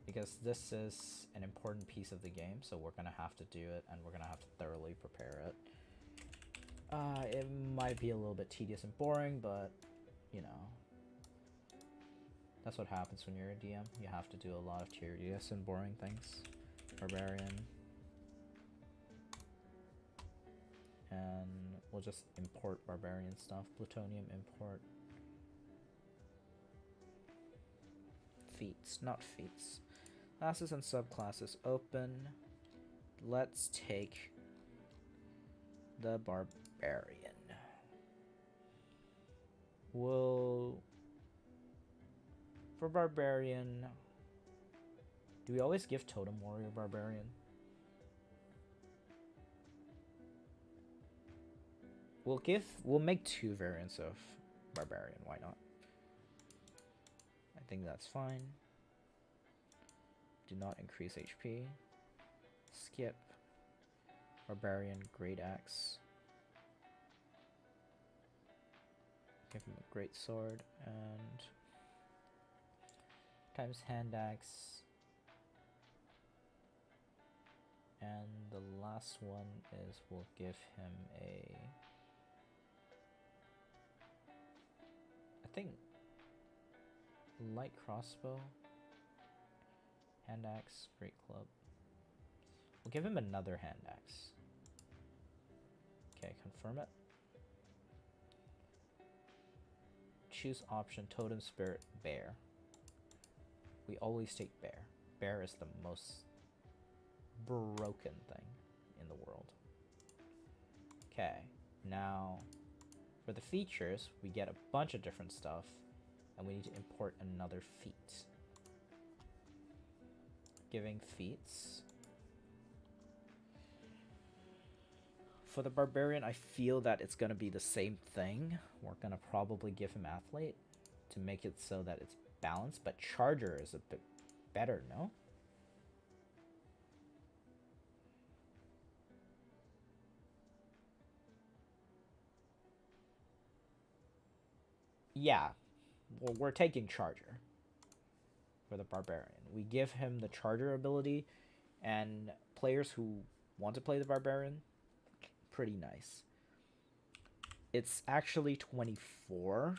Because this is an important piece of the game, so we're gonna have to do it, and we're gonna have to thoroughly prepare it. It might be a little bit tedious and boring, but, you know, that's what happens when you're a DM. You have to do a lot of tedious and boring things. Barbarian. And we'll just import barbarian stuff. Plutonium import. Feats, not feats. Classes and subclasses open. Let's take the barbarian. We'll... For barbarian... Do we always give Totem Warrior barbarian? We'll make 2 variants of barbarian, why not? I think that's fine. Do not increase HP. Skip. Barbarian, great axe. Give him a great sword, and times hand axe. And the last one is we'll give him a... I think light crossbow, hand axe, great club. We'll give him another hand axe. Okay, confirm it. Choose option totem spirit bear. We always take bear. Bear is the most broken thing in the world. Okay, now for the features, we get a bunch of different stuff, and we need to import another feat. Giving feats. For the barbarian, I feel that it's gonna be the same thing. We're gonna probably give him athlete to make it so that it's balanced, but charger is a bit better, no? Yeah, well, we're taking charger for the barbarian. We give him the charger ability, and players who want to play the barbarian, pretty nice. It's actually 24,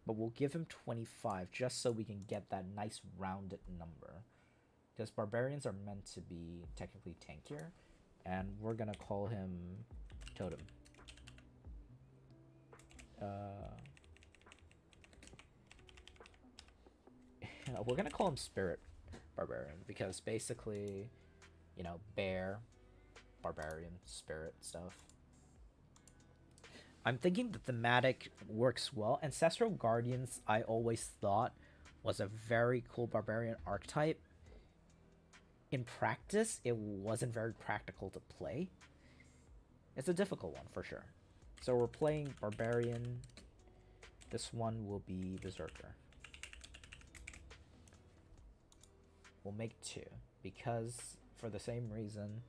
but we'll give him 25 just so we can get that nice rounded number. Because barbarians are meant to be technically tankier, and we're gonna call him Totem. We're gonna call him Spirit Barbarian because basically, you know, bear, barbarian, spirit stuff. I'm thinking the thematic works well. Ancestral Guardians, I always thought, was a very cool barbarian archetype. In practice, it wasn't very practical to play. It's a difficult one, for sure. So we're playing barbarian. This one will be Berserker. We'll make 2, because for the same reason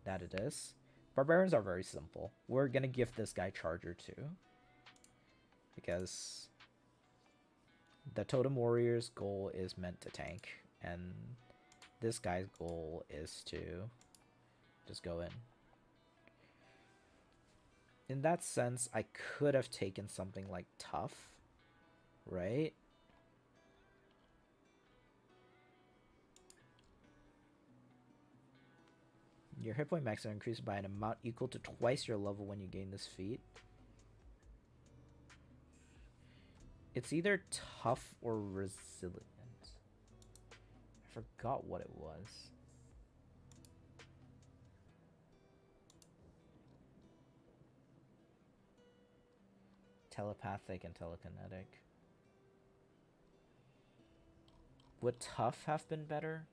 that it is. Barbarians are very simple. We're gonna give this guy Charger too, because the Totem Warrior's goal is meant to tank, and this guy's goal is to just go in. In that sense, I could have taken something like tough, right? Your hit point max are increased by an amount equal to twice your level when you gain this feat. It's either tough or resilient. I forgot what it was. Telepathic and telekinetic. Would tough have been better?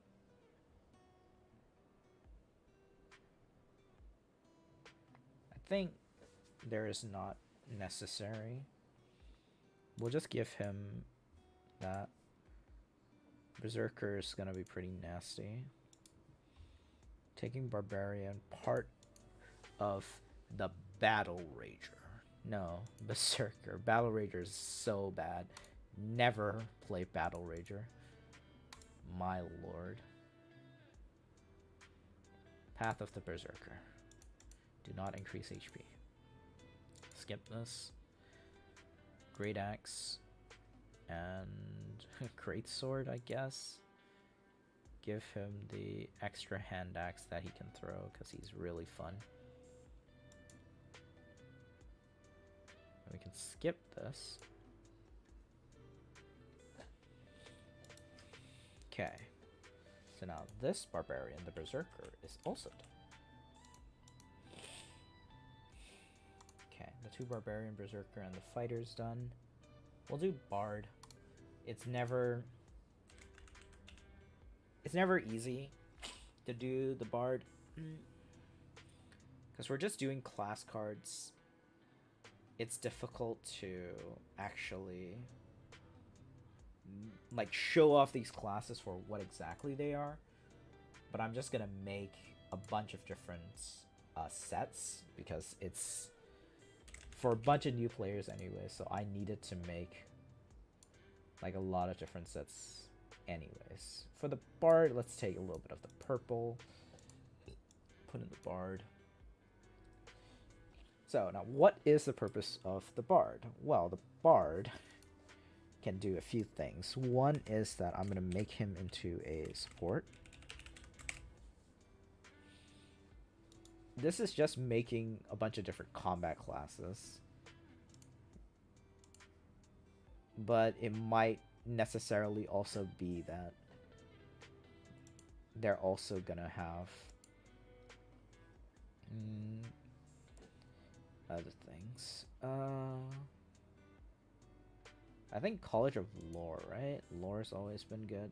I think there is not necessary. We'll just give him that. Berserker is gonna be pretty nasty. Taking Barbarian, part of the Battle Rager. No, Berserker. Battle Rager is so bad. Never play Battle Rager. My lord. Path of the Berserker. Do not increase HP. Skip this. Great Axe. And Great Sword, I guess. Give him the extra hand axe that he can throw because he's really fun. We can skip this. Okay. So now this Barbarian, the Berserker, is also done. Okay, the two Barbarian, Berserker, and the Fighter's done. We'll do Bard. It's never easy to do the Bard. Because we're just doing class cards. It's difficult to actually like show off these classes for what exactly they are. But I'm just gonna make a bunch of different sets because it's for a bunch of new players anyway, so I needed to make like a lot of different sets anyways. For the Bard, let's take a little bit of the purple, put in the Bard. So now what is the purpose of the Bard? Well, the Bard can do a few things. One is that I'm going to make him into a support. This is just making a bunch of different combat classes. But it might necessarily also be that they're also gonna have other things. I think College of Lore, right? Lore's always been good.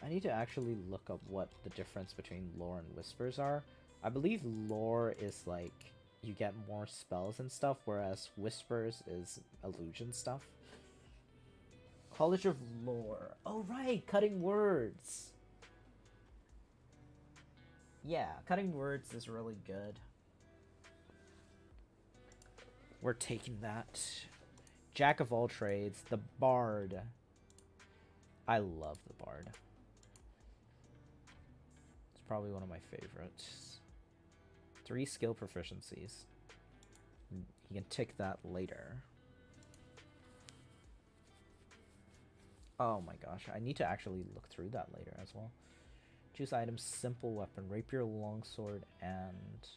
I need to actually look up what the difference between Lore and Whispers are. I believe Lore is like you get more spells and stuff, whereas Whispers is illusion stuff. College of Lore. Oh right, cutting words. Yeah, cutting words is really good. We're taking that. Jack of all trades, the Bard. I love the Bard. It's probably one of my favorites. 3 skill proficiencies. You can tick that later. Oh my gosh, I need to actually look through that later as well. Choose items, simple weapon, rapier, longsword, and...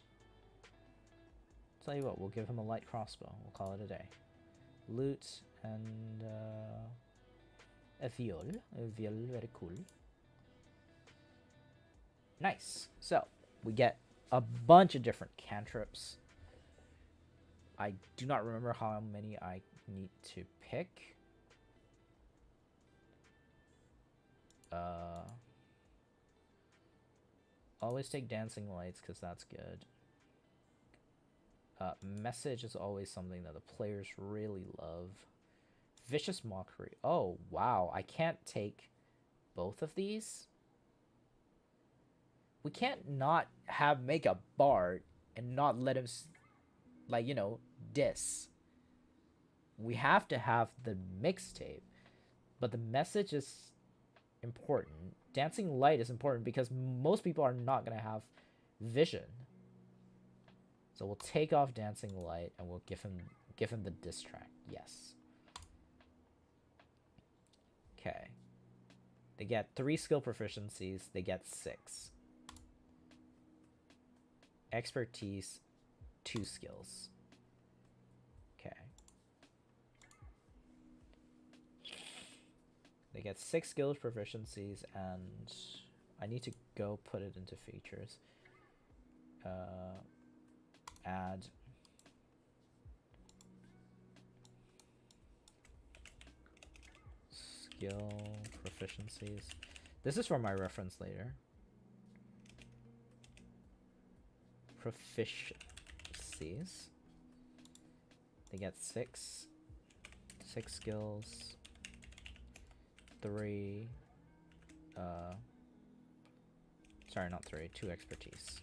Tell you what, we'll give him a light crossbow. We'll call it a day. Loot and a viol. A viol, very cool. Nice. So, we get a bunch of different cantrips. I do not remember how many I need to pick. Always take dancing lights because that's good. Message is always something that the players really love. Vicious mockery. Oh wow, I can't take both of these. We can't not make a Bard and not let him like, you know, diss. We have to have the mixtape, but the message is important. Dancing light is important because most people are not going to have vision. So we'll take off dancing light and we'll give him the distract. Yes. Okay. They get 3 skill proficiencies. They get 6. Expertise, 2 skills. Okay. They get 6 skills proficiencies, and I need to go put it into features. Add skill proficiencies. This is for my reference later. Proficiencies. They get 6 skills, 3 sorry, not 3, 2 expertise.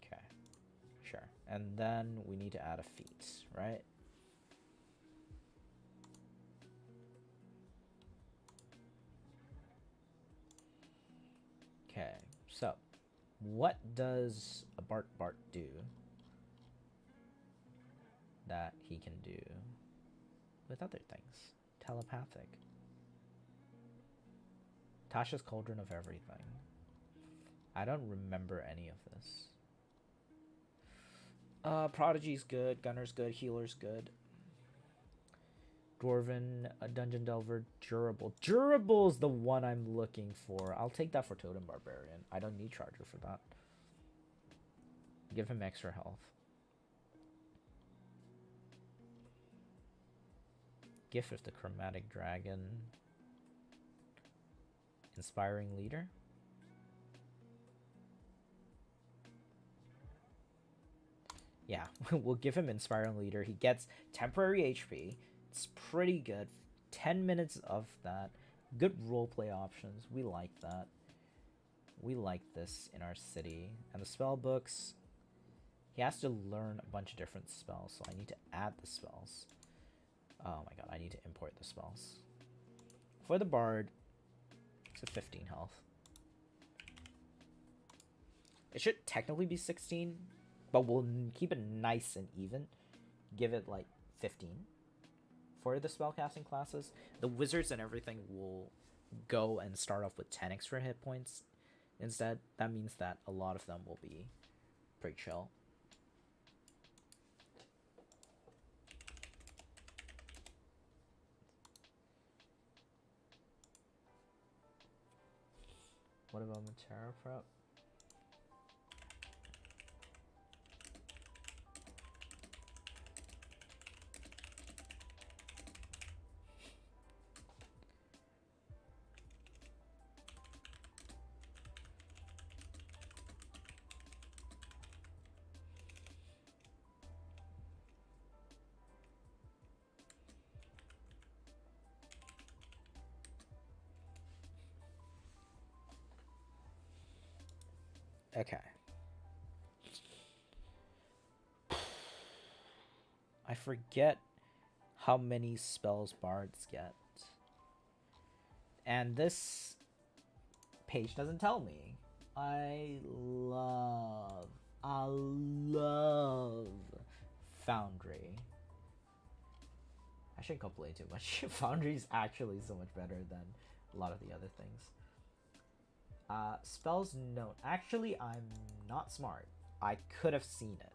Okay, sure. And then we need to add a feat, right? Okay, so what does a Bart do that he can do with other things? Telepathic. Tasha's Cauldron of Everything. I don't remember any of this. Prodigy's good, Gunner's good, Healer's good. Dwarven, a Dungeon Delver, Durable. Durable's the one I'm looking for. I'll take that for Totem Barbarian. I don't need Charger for that. Give him extra health. Gift of the Chromatic Dragon. Inspiring Leader. Yeah, we'll give him Inspiring Leader. He gets temporary HP. It's pretty good. 10 minutes of that. Good roleplay options. We like that. We like this in our city. And the spell books. He has to learn a bunch of different spells, so I need to add the spells. Oh my god, I need to import the spells. For the Bard, it's a 15 health. It should technically be 16, but we'll keep it nice and even. Give it like 15. For the spellcasting classes, the wizards and everything will go and start off with 10 extra hit points instead. That means that a lot of them will be pretty chill. What about Matera prep? Okay. I forget how many spells bards get. And this page doesn't tell me. I love Foundry. I shouldn't complain too much. Foundry is actually so much better than a lot of the other things. Spells known. Actually, I'm not smart. I could have seen it.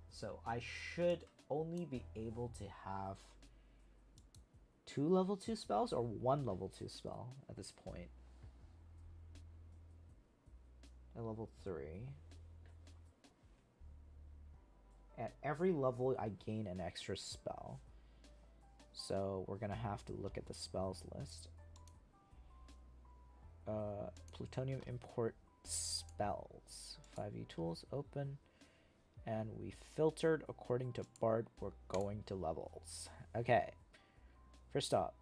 So I should only be able to have 2 level 2 spells or 1 level 2 spell at this point. At level 3. At every level I gain an extra spell. So we're gonna have to look at the spells list. Plutonium import spells. 5e tools open. And we filtered according to Bard. We're going to levels. Okay. First up.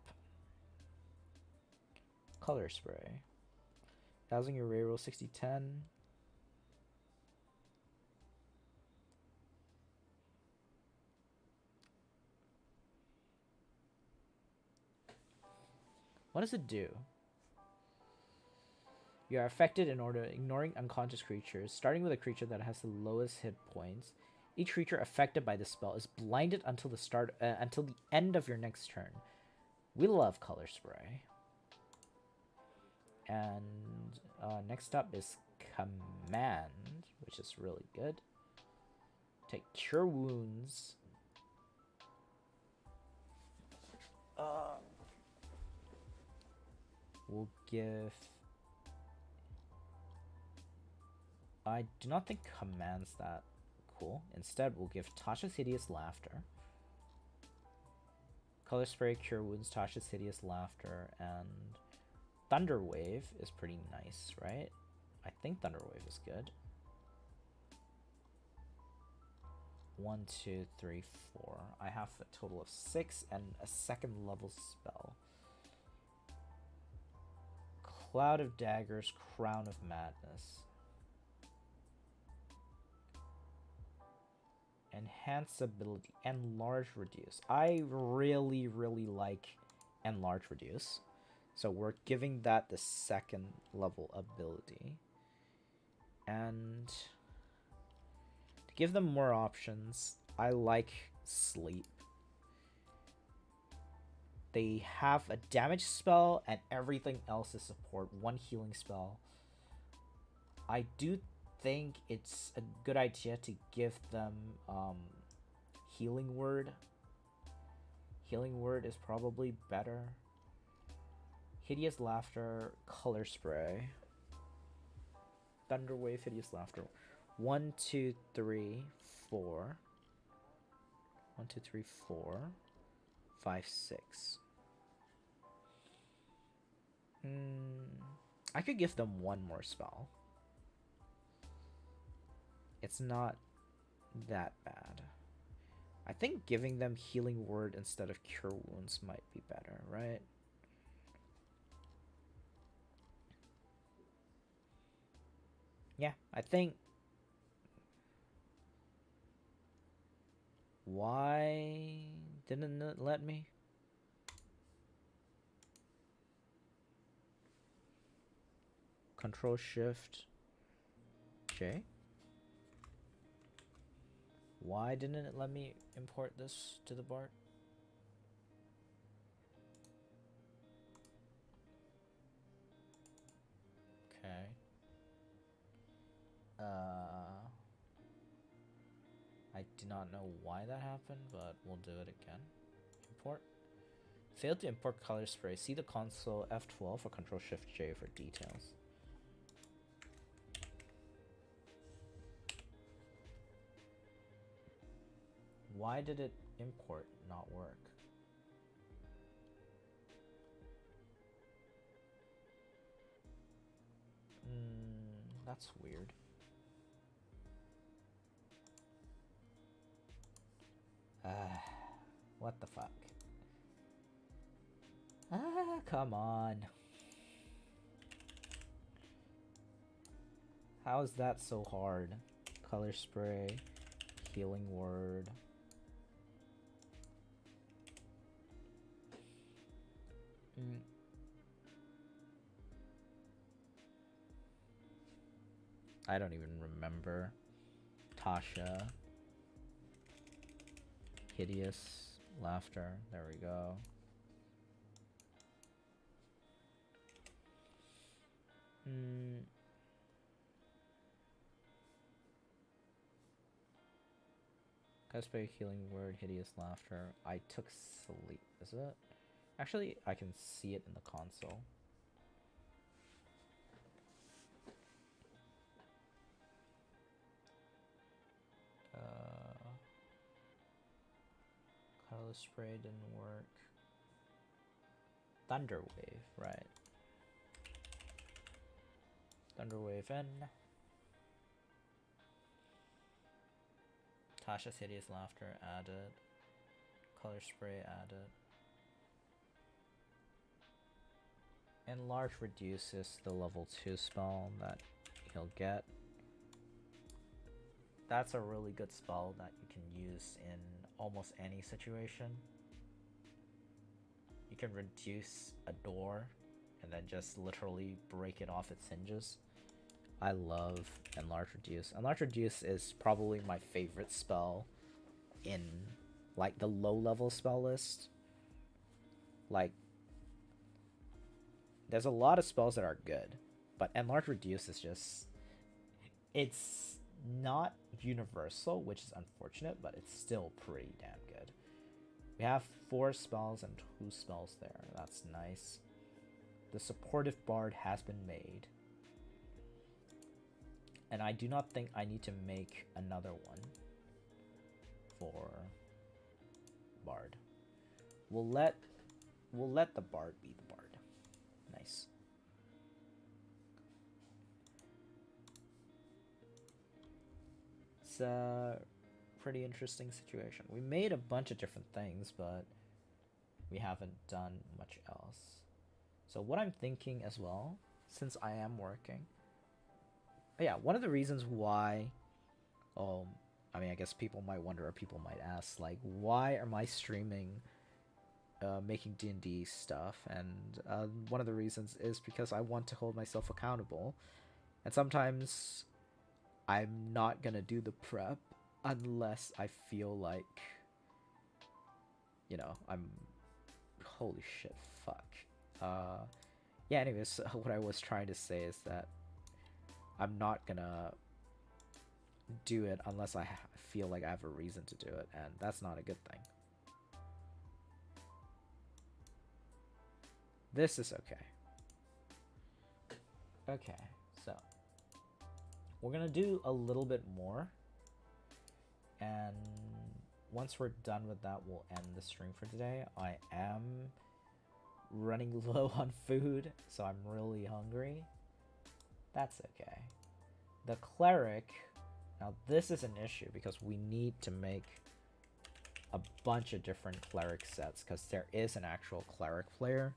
Color spray. Housing your reroll 60-10. What does it do? You are affected in order ignoring unconscious creatures, starting with a creature that has the lowest hit points. Each creature affected by this spell is blinded until until the end of your next turn. We love color spray. And next up is command, which is really good. Take cure wounds. We'll give. I do not think command's that cool. Instead, we'll give Tasha's Hideous Laughter. Color Spray, Cure Wounds, Tasha's Hideous Laughter, and Thunder Wave is pretty nice, right? I think Thunder Wave is good. 1, 2, 3, 4. I have a total of 6 and a second level spell. Cloud of Daggers, Crown of Madness. Enhance ability, Enlarge Reduce. I really like Enlarge Reduce. So we're giving that the second level ability. And to give them more options, I like Sleep. They have a damage spell and everything else is support. 1 healing spell. I do think it's a good idea to give them Healing Word. Healing Word is probably better. Hideous Laughter, Color Spray. Thunder Wave, Hideous Laughter. 1, 2, 3, 4. 1, 2, 3, 4. 5, 6. I could give them 1 more spell. It's not that bad. I think giving them Healing Word instead of Cure Wounds might be better, right? Yeah, I think... Why didn't it let me? Control Shift J. Why didn't it let me import this to the Bart? Okay. I do not know why that happened, but we'll do it again. Import. Failed to import Color Spray. See the console F12 or Control Shift J for details. Why did it import not work? That's weird. What the fuck? Come on. How is that so hard? Color Spray, Healing Word. I don't even remember. Tasha. Hideous Laughter. There we go. Cosplay, Healing Word, Hideous Laughter. I took Sleep. Is it? Actually, I can see it in the console. Color Spray didn't work. Thunder Wave, right. Thunder Wave in. Tasha's Hideous Laughter added. Color Spray added. Enlarge reduces the level 2 spell that he'll get. That's a really good spell that you can use in almost any situation. You can reduce a door and then just literally break it off its hinges. I love Enlarge Reduce. Enlarge Reduce is probably my favorite spell in like the low level spell list. Like there's a lot of spells that are good, but Enlarge Reduce is just, it's not universal, which is unfortunate, but it's still pretty damn good. We have 4 spells and 2 spells there. That's nice. The supportive bard has been made. And I do not think I need to make another one for bard. We'll let the bard be the bard. Nice. It's a pretty interesting situation. We made a bunch of different things, but we haven't done much else. So what I'm thinking as well, since I am working, yeah, one of the reasons why, I mean, I guess people might wonder, or people might ask, like, why am I streaming making D&D stuff? And one of the reasons is because I want to hold myself accountable. And sometimes I'm not gonna do the prep unless I feel like, you know, I'm... Holy shit, fuck. Yeah, anyways, what I was trying to say is that I'm not gonna do it unless I feel like I have a reason to do it, and that's not a good thing. This is okay. Okay, so we're gonna do a little bit more, and once we're done with that, we'll end the stream for today. I am running low on food, so I'm really hungry. That's okay. The cleric, now this is an issue because we need to make a bunch of different cleric sets because there is an actual cleric player.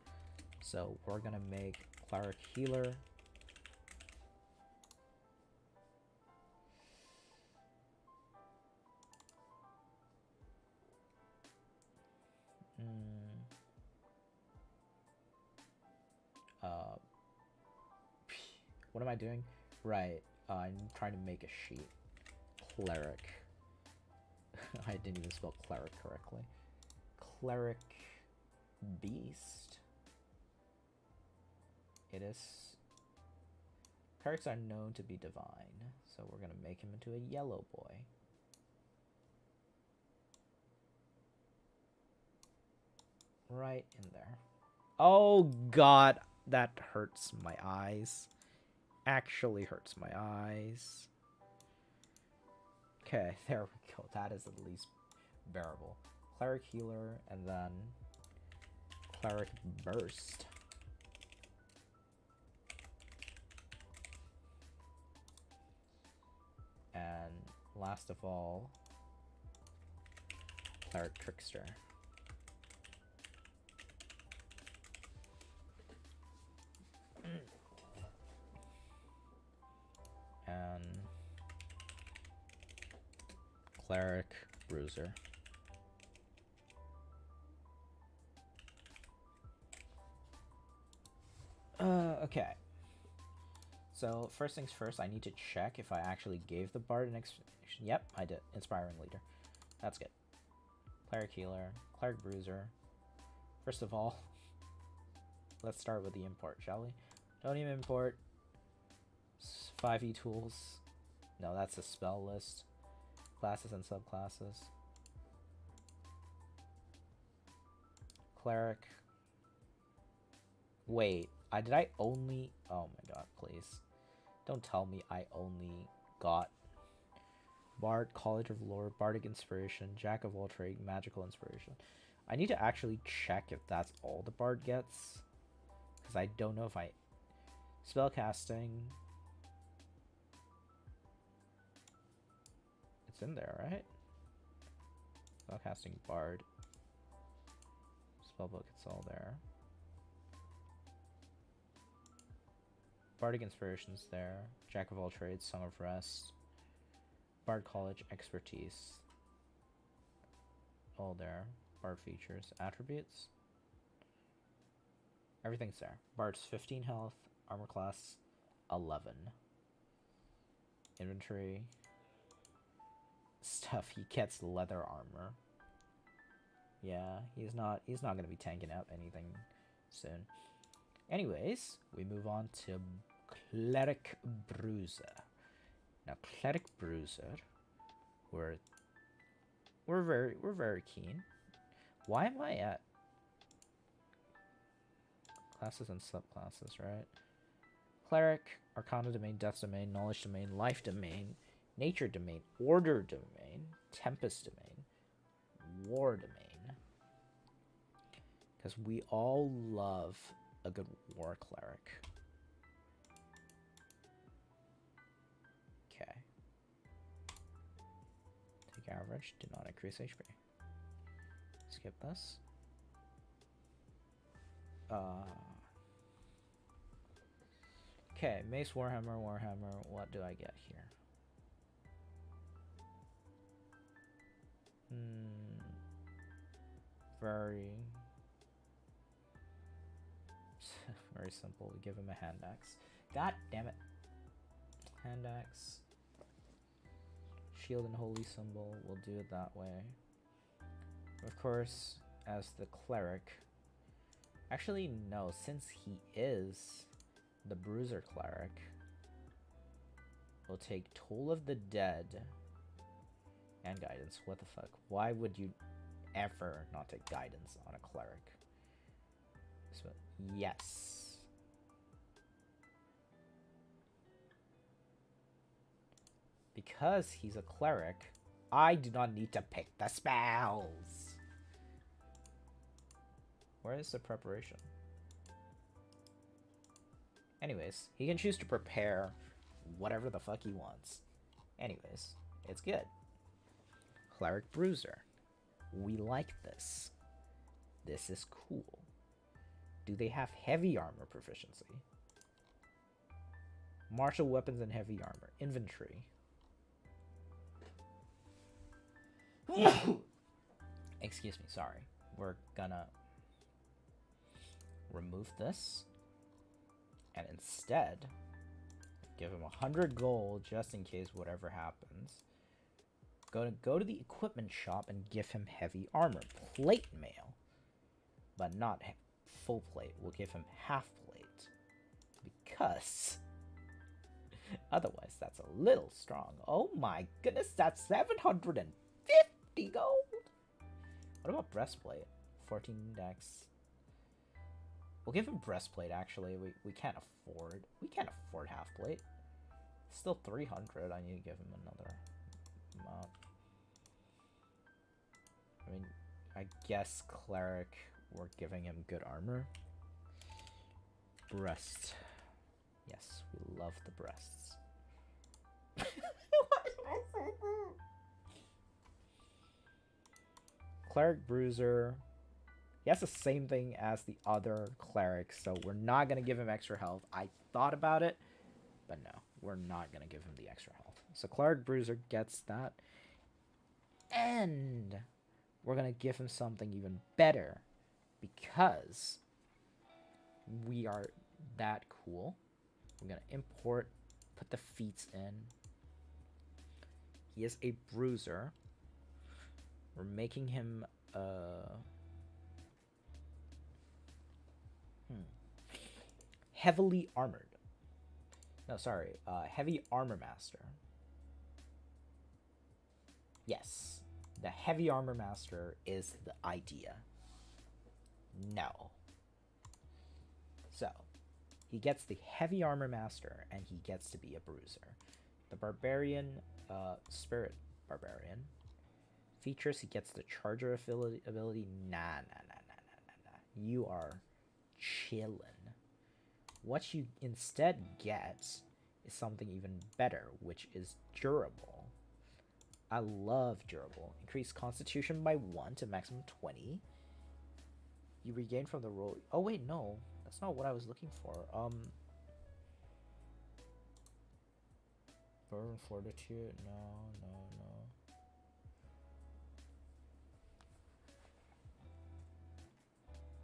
So we're gonna make cleric healer. What am I doing? Right, I'm trying to make a sheet. Cleric. I didn't even spell cleric correctly. Cleric beast. It is... Clerics are known to be divine, so we're gonna make him into a yellow boy. Right in there. Oh god, that hurts my eyes. Actually hurts my eyes. Okay, there we go. That is at least bearable. Cleric healer, and then cleric burst. And last of all, cleric trickster. And cleric bruiser. Okay. So first things first, I need to check if I actually gave the bard an explanation. Yep, I did. Inspiring leader. That's good. Cleric healer, cleric bruiser. First of all, let's start with the import, shall we? Don't even import. 5e tools. No, that's a spell list. Classes and subclasses. Cleric. Wait, did I only... Oh my god, please. Don't tell me I only got Bard, College of Lore, Bardic Inspiration, Jack of all trades, Magical Inspiration. I need to actually check if that's all the Bard gets. Because I don't know if I... Spellcasting... It's in there, right? Spellcasting Bard. Spellbook, it's all there. Bardic Inspiration's there. Jack of all trades, Song of Rest. Bard College, Expertise. All there. Bard features. Attributes. Everything's there. Bard's 15 health, armor class 11. Inventory. Stuff, he gets leather armor. Yeah, he's not gonna be tanking out anything soon. Anyways, we move on to Cleric Bruiser. Now Cleric Bruiser, we're very keen. Why am I at classes and subclasses, right? Cleric, Arcana domain, Death domain, Knowledge domain, Life domain, Nature domain, Order domain, Tempest domain, War domain. Because we all love a good War Cleric. Okay. Take average, do not increase HP. Skip this. Okay, Mace, Warhammer, what do I get here? Very simple. We give him a hand axe. God damn it. Hand axe. Shield and holy symbol. We'll do it that way. Of course, as the cleric. Actually, no. Since he is the Bruiser cleric, we'll take Toll of the Dead and Guidance. What the fuck? Why would you ever not take Guidance on a cleric? So, yes. Because he's a cleric, I do not need to pick the spells. Where is the preparation? Anyways, he can choose to prepare whatever the fuck he wants. Anyways, it's good. Cleric Bruiser. We like this. This is cool. Do they have heavy armor proficiency? Martial weapons and heavy armor. Inventory. Excuse me, sorry. We're gonna remove this and instead give him 100 gold just in case whatever happens. Go to the equipment shop and give him heavy armor. Plate mail. But not full plate. We'll give him half plate. Because otherwise that's a little strong. Oh my goodness, that's 750 gold. What about breastplate? 14 dex. We'll give him breastplate actually. We can't afford. We can't afford half plate. Still 300. I need to give him another amount. I mean, I guess cleric, we're giving him good armor. Breast. Yes, we love the breasts. Cleric Bruiser. He has the same thing as the other clerics, so we're not going to give him extra health. I thought about it, but no, we're not going to give him the extra health. So Cleric Bruiser gets that. And we're going to give him something even better because we are that cool. We're going to import, put the feats in. He is a Bruiser. We're making him heavily armored. No, sorry. Heavy Armor Master. Yes. The Heavy Armor Master is the idea. No. So, he gets the Heavy Armor Master, and he gets to be a Bruiser. The Barbarian, Spirit Barbarian. Features, he gets the Charger ability. Nah. You are chillin'. What you instead get is something even better, which is durable. I love durable. Increase Constitution by 1 to maximum 20. You regain from the roll. Oh wait, no, that's not what I was looking for. Burn Fortitude. No.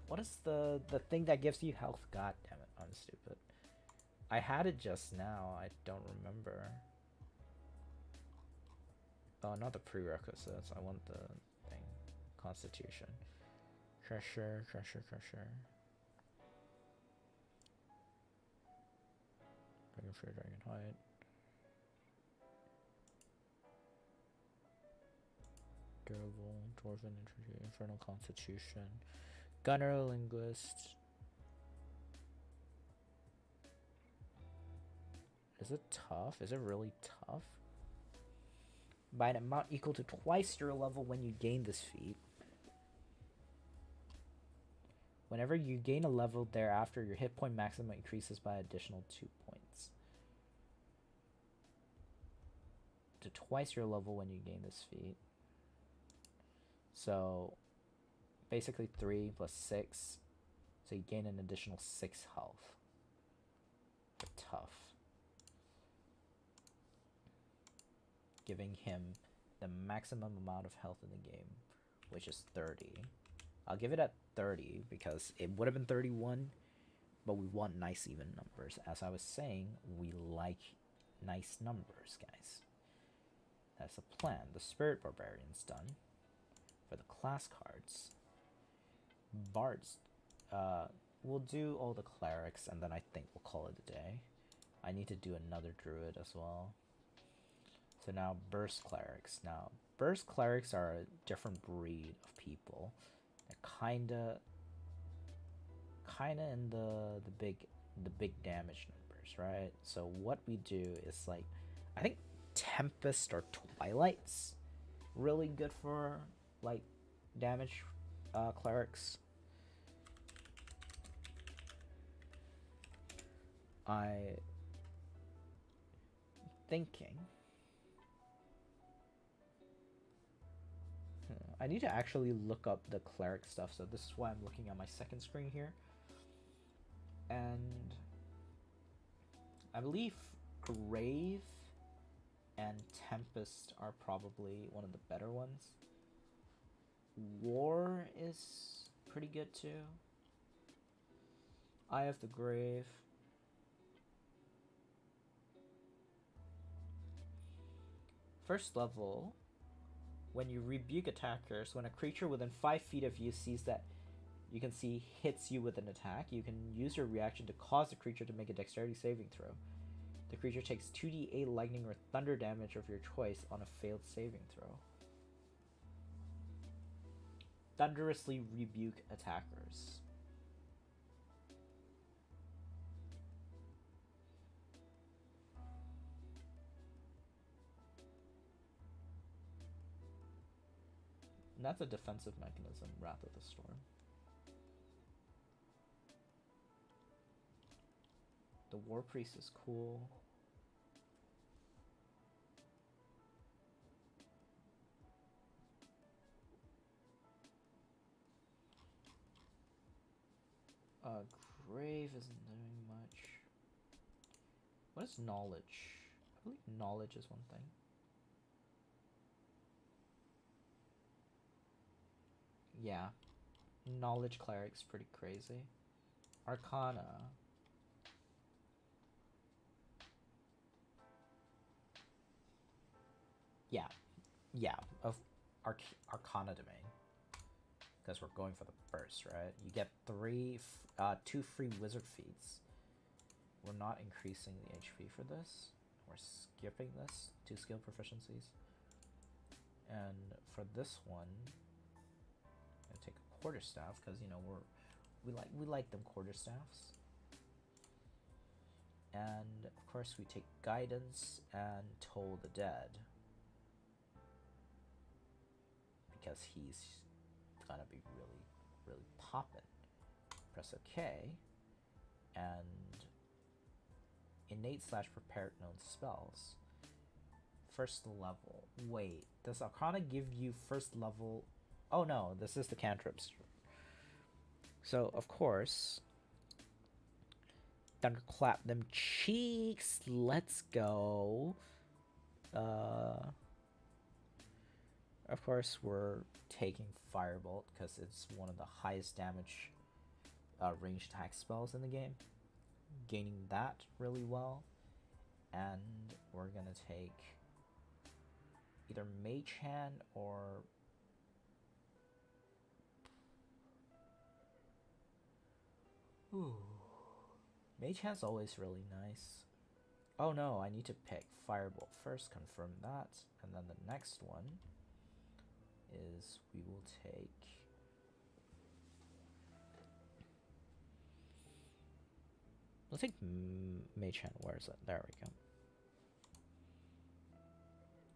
What is the thing that gives you health? God damn it, I'm stupid. I had it just now. I don't remember. Oh, not the prerequisites. I want the thing. Constitution. Crusher, crusher, crusher. Dragon Fear, Dragon Hide. Durable, Dwarven Infantry, Infernal Constitution. Gunner, Linguist. Is it tough? Is it really tough? By an amount equal to twice your level when you gain this feat. Whenever you gain a level thereafter, your hit point maximum increases by additional 2 points. To twice your level when you gain this feat. So, basically 3 plus 6. So you gain an additional 6 health. But tough. Giving him the maximum amount of health in the game, which is 30. I'll give it at 30 because it would have been 31, but we want nice even numbers. As I was saying, we like nice numbers, guys. That's the plan. The Spirit Barbarian's done. For the class cards, Bards, we'll do all the clerics and then I think we'll call it a day. I need to do another druid as well. So now burst clerics. Now burst clerics are a different breed of people. They're kinda in the big damage numbers, right? So what we do is like, I think Tempest or Twilight's really good for like damage clerics. I'm thinking I need to actually look up the cleric stuff, so this is why I'm looking at my second screen here. And I believe Grave and Tempest are probably one of the better ones. War is pretty good too. Eye of the Grave. First level, when you rebuke attackers, when a creature within 5 feet of you sees that you can see hits you with an attack, you can use your reaction to cause the creature to make a dexterity saving throw. The creature takes 2d8 lightning or thunder damage of your choice on a failed saving throw. Thunderously rebuke attackers. And that's a defensive mechanism, Wrath of the Storm. The War Priest is cool. Grave isn't doing much. What is knowledge? I believe knowledge is one thing. Yeah. Knowledge cleric's pretty crazy. Arcana. Yeah. Yeah. Of Arcana domain. Because we're going for the burst, right? You get 2 free wizard feats. We're not increasing the HP for this. We're skipping this. 2 skill proficiencies. And for this one, I'm gonna take a quarterstaff because you know we like them quarterstaffs. And of course we take guidance and Toll the Dead because he's gonna be really poppin'. Press OK, and innate/prepared known spells. First level. Wait, does Arcana give you first level? Oh no, this is the cantrips. So of course, thunderclap them cheeks. Let's go. Of course, we're taking Firebolt because it's one of the highest damage ranged attack spells in the game, gaining that really well. And we're gonna take either Mage Hand or Mage Hand's always really nice. Oh no, I need to pick Firebolt first, confirm that, and then the next one is we will take let's take Mage Hand. Where is it? There we go.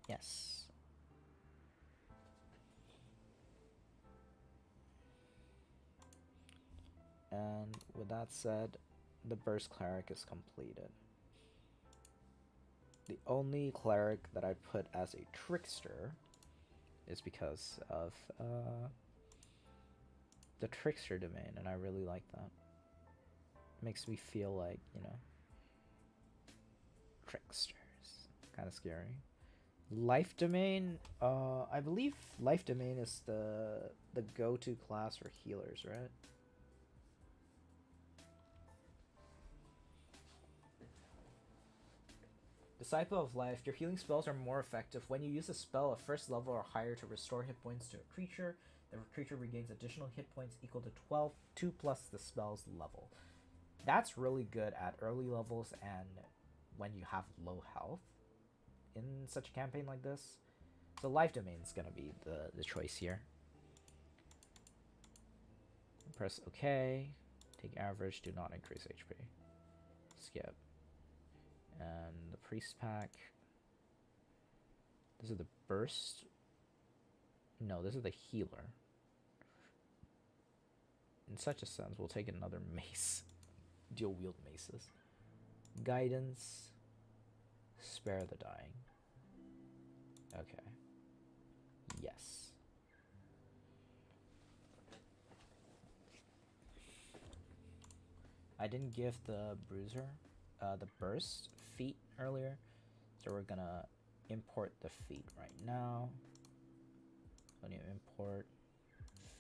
Yes. And with that said, the Burst Cleric is completed. The only cleric that I put as a trickster is because of the trickster domain, and I really like that. Makes me feel like, you know, tricksters. Kind of scary. Life domain, I believe life domain is the go-to class for healers, right? Disciple of Life. Your healing spells are more effective when you use a spell of first level or higher to restore hit points to a creature. The creature regains additional hit points equal to 2 plus the spell's level. That's really good at early levels and when you have low health in such a campaign like this. So Life Domain is going to be the choice here. Press OK. Take average, do not increase HP. Skip. And the Priest Pack. This is the Burst. No, this is the Healer. In such a sense, we'll take another Mace. Dual wield maces. Guidance. Spare the Dying. Okay. Yes. I didn't give the Bruiser the Burst feat earlier, so we're gonna import the feat right now. When you import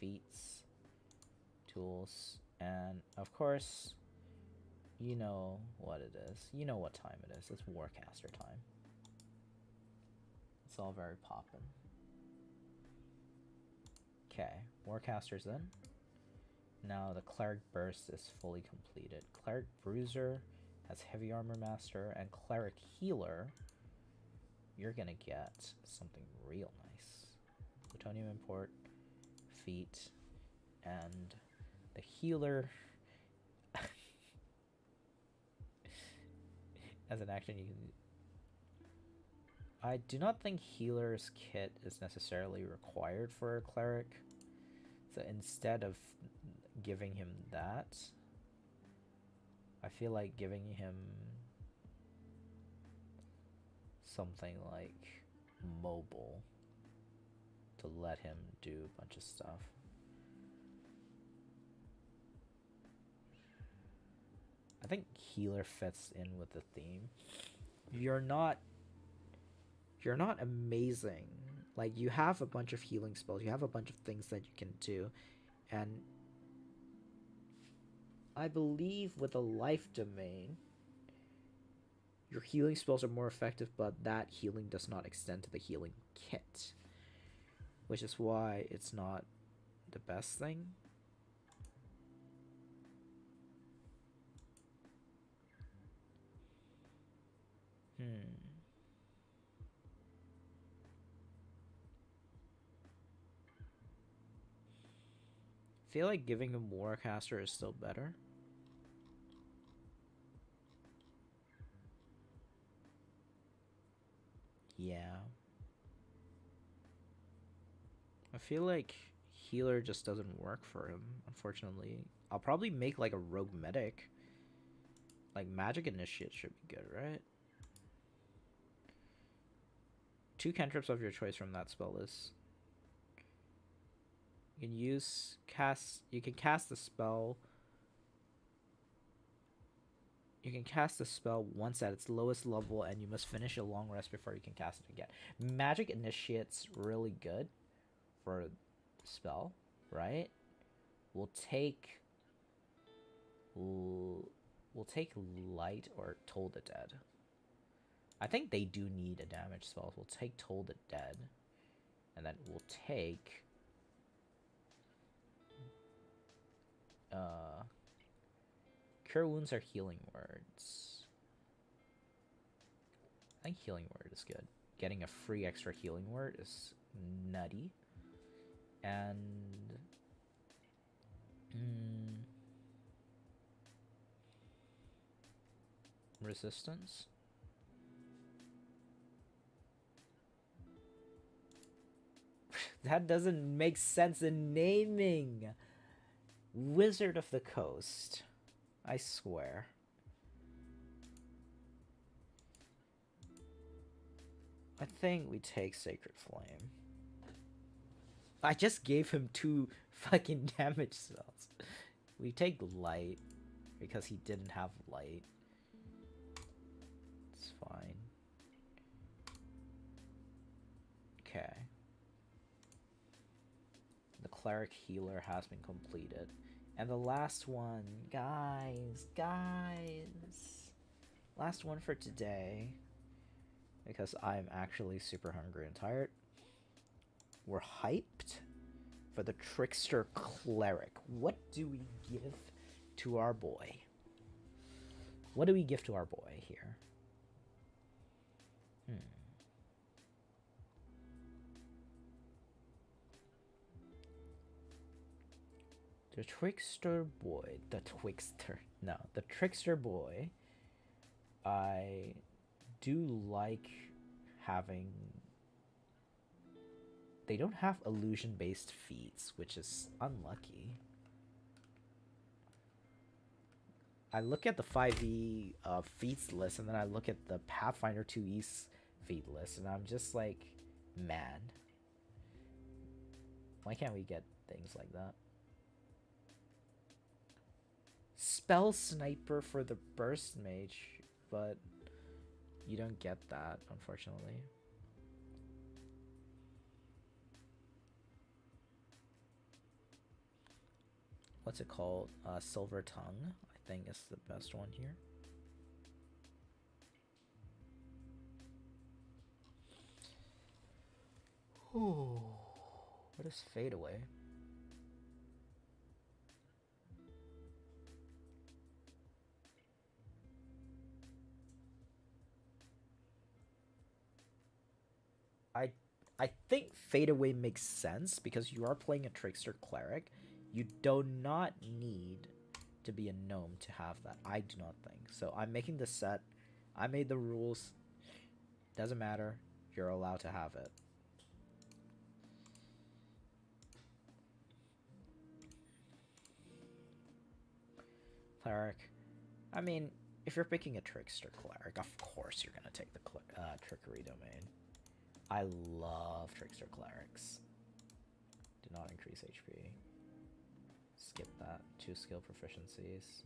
feats, tools, and of course, you know what it is. You know what time it is. It's Warcaster time. It's all very poppin'. Okay, Warcaster's in. Now the Cleric Burst is fully completed. Cleric Bruiser has Heavy Armor Master, and Cleric Healer, you're gonna get something real nice. Plutonium Import, feat, and the Healer. As an action, you can. I do not think Healer's kit is necessarily required for a cleric. So instead of giving him that, I feel like giving him something like mobile to let him do a bunch of stuff. I think Healer fits in with the theme. You're not amazing. Like, you have a bunch of healing spells, you have a bunch of things that you can do, and I believe with a Life Domain, your healing spells are more effective, but that healing does not extend to the healing kit, which is why it's not the best thing. Feel like giving him Warcaster is still better. Yeah. I feel like Healer just doesn't work for him, unfortunately. I'll probably make like a Rogue Medic. Like Magic Initiate should be good, right? 2 cantrips of your choice from that spell list. You can cast the spell. You can cast the spell once at its lowest level, and you must finish a long rest before you can cast it again. Magic Initiate's really good for spell, right? We'll take We'll take Light or Toll the Dead. I think they do need a damage spell. We'll take Toll the Dead. And then we'll take... Cure Wounds are healing words. I think healing word is good. Getting a free extra healing word is nutty. And... resistance? That doesn't make sense in naming. Wizard of the Coast. I swear. I think we take Sacred Flame. I just gave him 2 fucking damage spells. We take Light because he didn't have Light. It's fine. Okay. The Cleric Healer has been completed. And the last one, guys, last one for today, because I'm actually super hungry and tired. We're hyped for the Trickster Cleric. What do we give to our boy? What do we give to our boy here? The Trickster Boy, the Trickster Boy, I do like having... They don't have illusion-based feats, which is unlucky. I look at the 5e feats list, and then I look at the Pathfinder 2e's feat list, and I'm just like, man. Why can't we get things like that? Spell Sniper for the Burst Mage, but you don't get that, unfortunately. What's it called? Silver Tongue, I think is the best one here. Ooh, what is Fade Away? I think Fade Away makes sense because you are playing a Trickster Cleric. You do not need to be a gnome to have that. I do not think. So I'm making the set. I made the rules. Doesn't matter. You're allowed to have it. Cleric. I mean, if you're picking a Trickster Cleric, of course you're going to take the Trickery Domain. I love Trickster Clerics. Do not increase HP. Skip that. 2 skill proficiencies.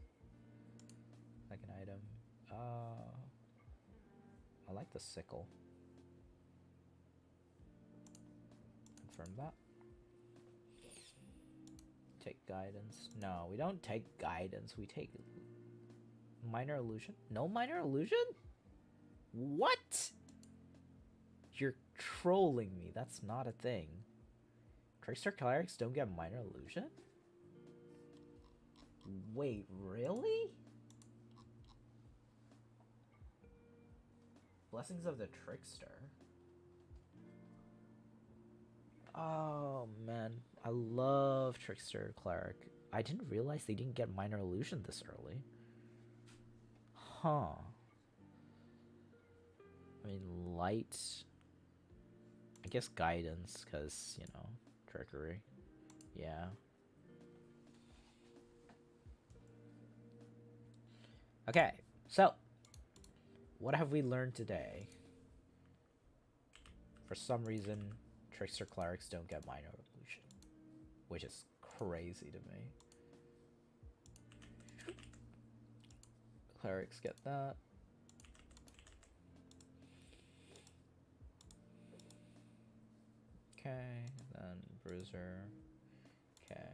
Second item. I like the Sickle. Confirm that. Take Guidance. No, we don't take Guidance. We take Minor Illusion. No Minor Illusion? What? You're trolling me. That's not a thing. Trickster Clerics don't get Minor Illusion? Wait, really? Blessings of the Trickster. Oh, man. I love Trickster Cleric. I didn't realize they didn't get Minor Illusion this early. Huh. I mean, Light... I guess Guidance, because, you know, Trickery. Yeah. Okay, so, what have we learned today? For some reason, Trickster Clerics don't get Minor Illusion, which is crazy to me. Clerics get that. Okay, then Bruiser. Okay.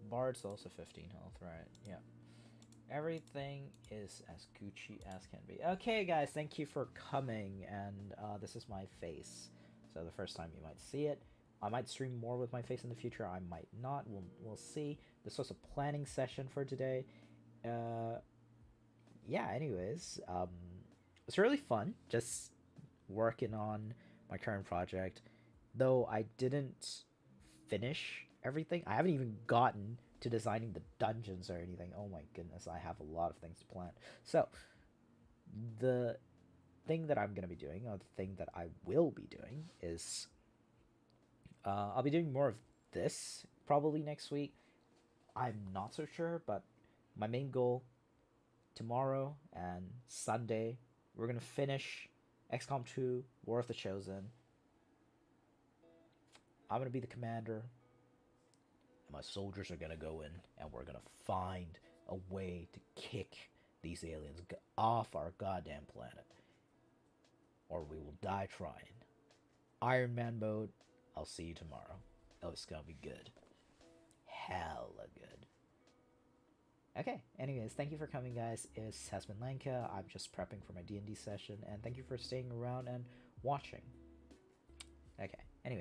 Bard's also 15 health, right? Yeah. Everything is as Gucci as can be. Okay, guys, thank you for coming. And this is my face. So the first time you might see it. I might stream more with my face in the future. I might not. We'll see. This was a planning session for today. Yeah. Anyways, it's really fun. Just working on my current project. Though I didn't finish everything. I haven't even gotten to designing the dungeons or anything. Oh my goodness, I have a lot of things to plan. So, the thing that I'm going to be doing, or the thing that I will be doing, is I'll be doing more of this probably next week. I'm not so sure, but my main goal tomorrow and Sunday, we're going to finish XCOM 2 War of the Chosen. I'm going to be the commander. My soldiers are gonna go in and we're gonna find a way to kick these aliens off our goddamn planet. Or we will die trying. Iron Man mode, I'll see you tomorrow. Oh, it's gonna be good. Hella good. Okay, anyways, thank you for coming, guys. This has been Lanka. I'm just prepping for my D&D session, and thank you for staying around and watching.